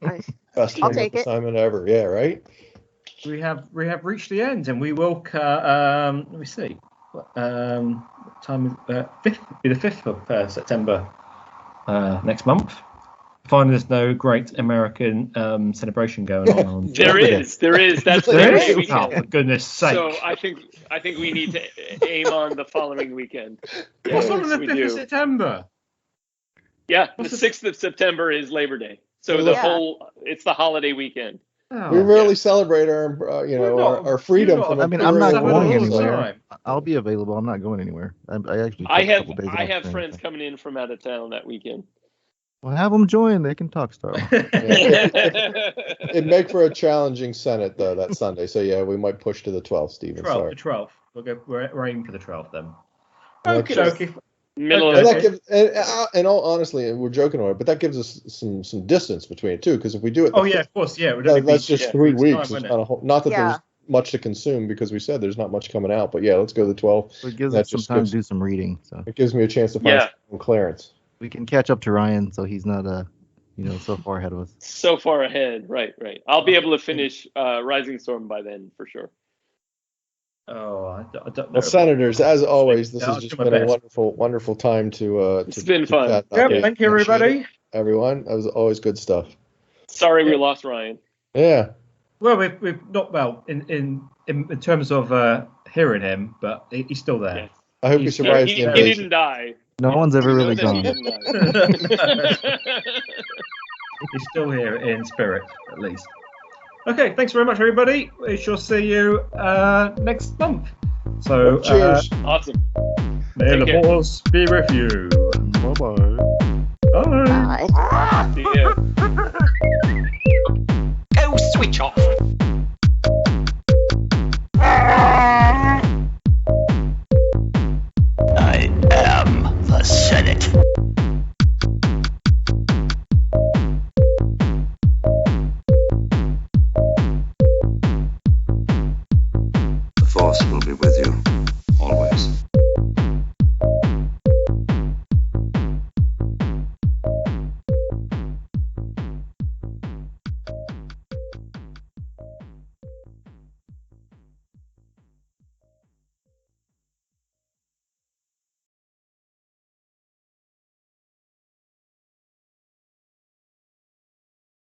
Speaker 9: Nice.
Speaker 8: Best
Speaker 9: I'll
Speaker 8: homework
Speaker 9: take it.
Speaker 8: assignment ever. Yeah, right.
Speaker 6: We have reached the end, and we will. Let me see. What time is 5th? Be the 5th of September next month. Finding there's no great American celebration going on.
Speaker 11: There is. That's the
Speaker 6: There
Speaker 11: next
Speaker 6: is?
Speaker 11: weekend.
Speaker 6: Oh, for goodness sake.
Speaker 11: So I think we need to aim on the following weekend.
Speaker 6: What's on
Speaker 11: Yes,
Speaker 6: the
Speaker 11: we
Speaker 6: 5th of
Speaker 11: do.
Speaker 6: September?
Speaker 11: Yeah, the
Speaker 6: What's the-
Speaker 11: 6th of September is Labor Day. So the
Speaker 9: Yeah.
Speaker 11: it's the holiday weekend.
Speaker 6: Oh,
Speaker 8: We rarely celebrate our
Speaker 6: We're not-
Speaker 8: our freedom
Speaker 6: we're
Speaker 8: from.
Speaker 6: not-
Speaker 5: I mean, I'm not
Speaker 8: imperial
Speaker 5: going
Speaker 8: rule.
Speaker 5: anywhere. I'll be available. I'm not going anywhere. I actually.
Speaker 11: I
Speaker 5: took a
Speaker 11: have
Speaker 5: couple days
Speaker 11: I
Speaker 5: off
Speaker 11: have
Speaker 5: thing.
Speaker 11: friends coming in from out of town that weekend.
Speaker 5: Well, have them join. They can talk Star Wars.
Speaker 8: It'd make for a challenging Senate though that Sunday. So yeah, we might push to the 12th, Stephen.
Speaker 6: 12th,
Speaker 8: Sorry.
Speaker 6: the 12th. We're aiming for the 12th then.
Speaker 8: Okay.
Speaker 6: Okay.
Speaker 11: Middle
Speaker 8: And
Speaker 11: of
Speaker 8: that gives, and all honestly, and we're joking about it, but that gives us some distance between it too. Because if we do it,
Speaker 6: Oh yeah, of course, yeah. It would only be
Speaker 8: that's just
Speaker 11: yeah,
Speaker 8: 3
Speaker 6: weeks'
Speaker 8: weeks.
Speaker 6: time,
Speaker 8: It's
Speaker 6: wouldn't
Speaker 8: not
Speaker 6: it?
Speaker 8: a whole, not that
Speaker 9: Yeah.
Speaker 8: there's much to consume because we said there's not much coming out. But yeah, let's go to the 12th.
Speaker 5: So it gives
Speaker 8: That
Speaker 5: us some
Speaker 8: just
Speaker 5: time
Speaker 8: gives-
Speaker 5: to do some reading. So
Speaker 8: It gives me a chance to find
Speaker 11: Yeah.
Speaker 8: some clearance.
Speaker 5: we can catch up to Ryan, so he's not so far ahead of us.
Speaker 11: so far ahead. Right. I'll be able to finish Rising Storm by then for sure.
Speaker 6: Oh, I don't know.
Speaker 8: Well, Senators, as always, this
Speaker 6: Yeah,
Speaker 8: has
Speaker 6: I'll
Speaker 8: just
Speaker 6: do my
Speaker 8: been a
Speaker 6: best.
Speaker 8: wonderful time to.
Speaker 11: It's been fun.
Speaker 8: chat about
Speaker 6: Yep,
Speaker 8: it.
Speaker 6: thank you,
Speaker 8: Appreciate
Speaker 6: everybody.
Speaker 8: it, everyone. That was always good stuff.
Speaker 11: Sorry we lost Ryan.
Speaker 8: Yeah.
Speaker 6: Well, we've not well in terms of hearing him, but he's still there.
Speaker 11: Yes.
Speaker 8: I hope you
Speaker 6: He's-
Speaker 8: survived
Speaker 11: He
Speaker 8: the invasion.
Speaker 11: didn't die.
Speaker 5: No one's ever
Speaker 11: We know
Speaker 5: really
Speaker 11: that he
Speaker 5: gone.
Speaker 11: didn't die.
Speaker 6: He's still here in spirit, at least. Okay, thanks very much, everybody. We shall see you next month. So,
Speaker 8: Cheers.
Speaker 11: Awesome.
Speaker 6: may
Speaker 11: Take
Speaker 6: the
Speaker 11: care.
Speaker 6: force be with you.
Speaker 5: Bye bye.
Speaker 6: Bye.
Speaker 11: See ya.
Speaker 2: Go switch off.
Speaker 4: I am the Senate.
Speaker 1: The Force will be with you.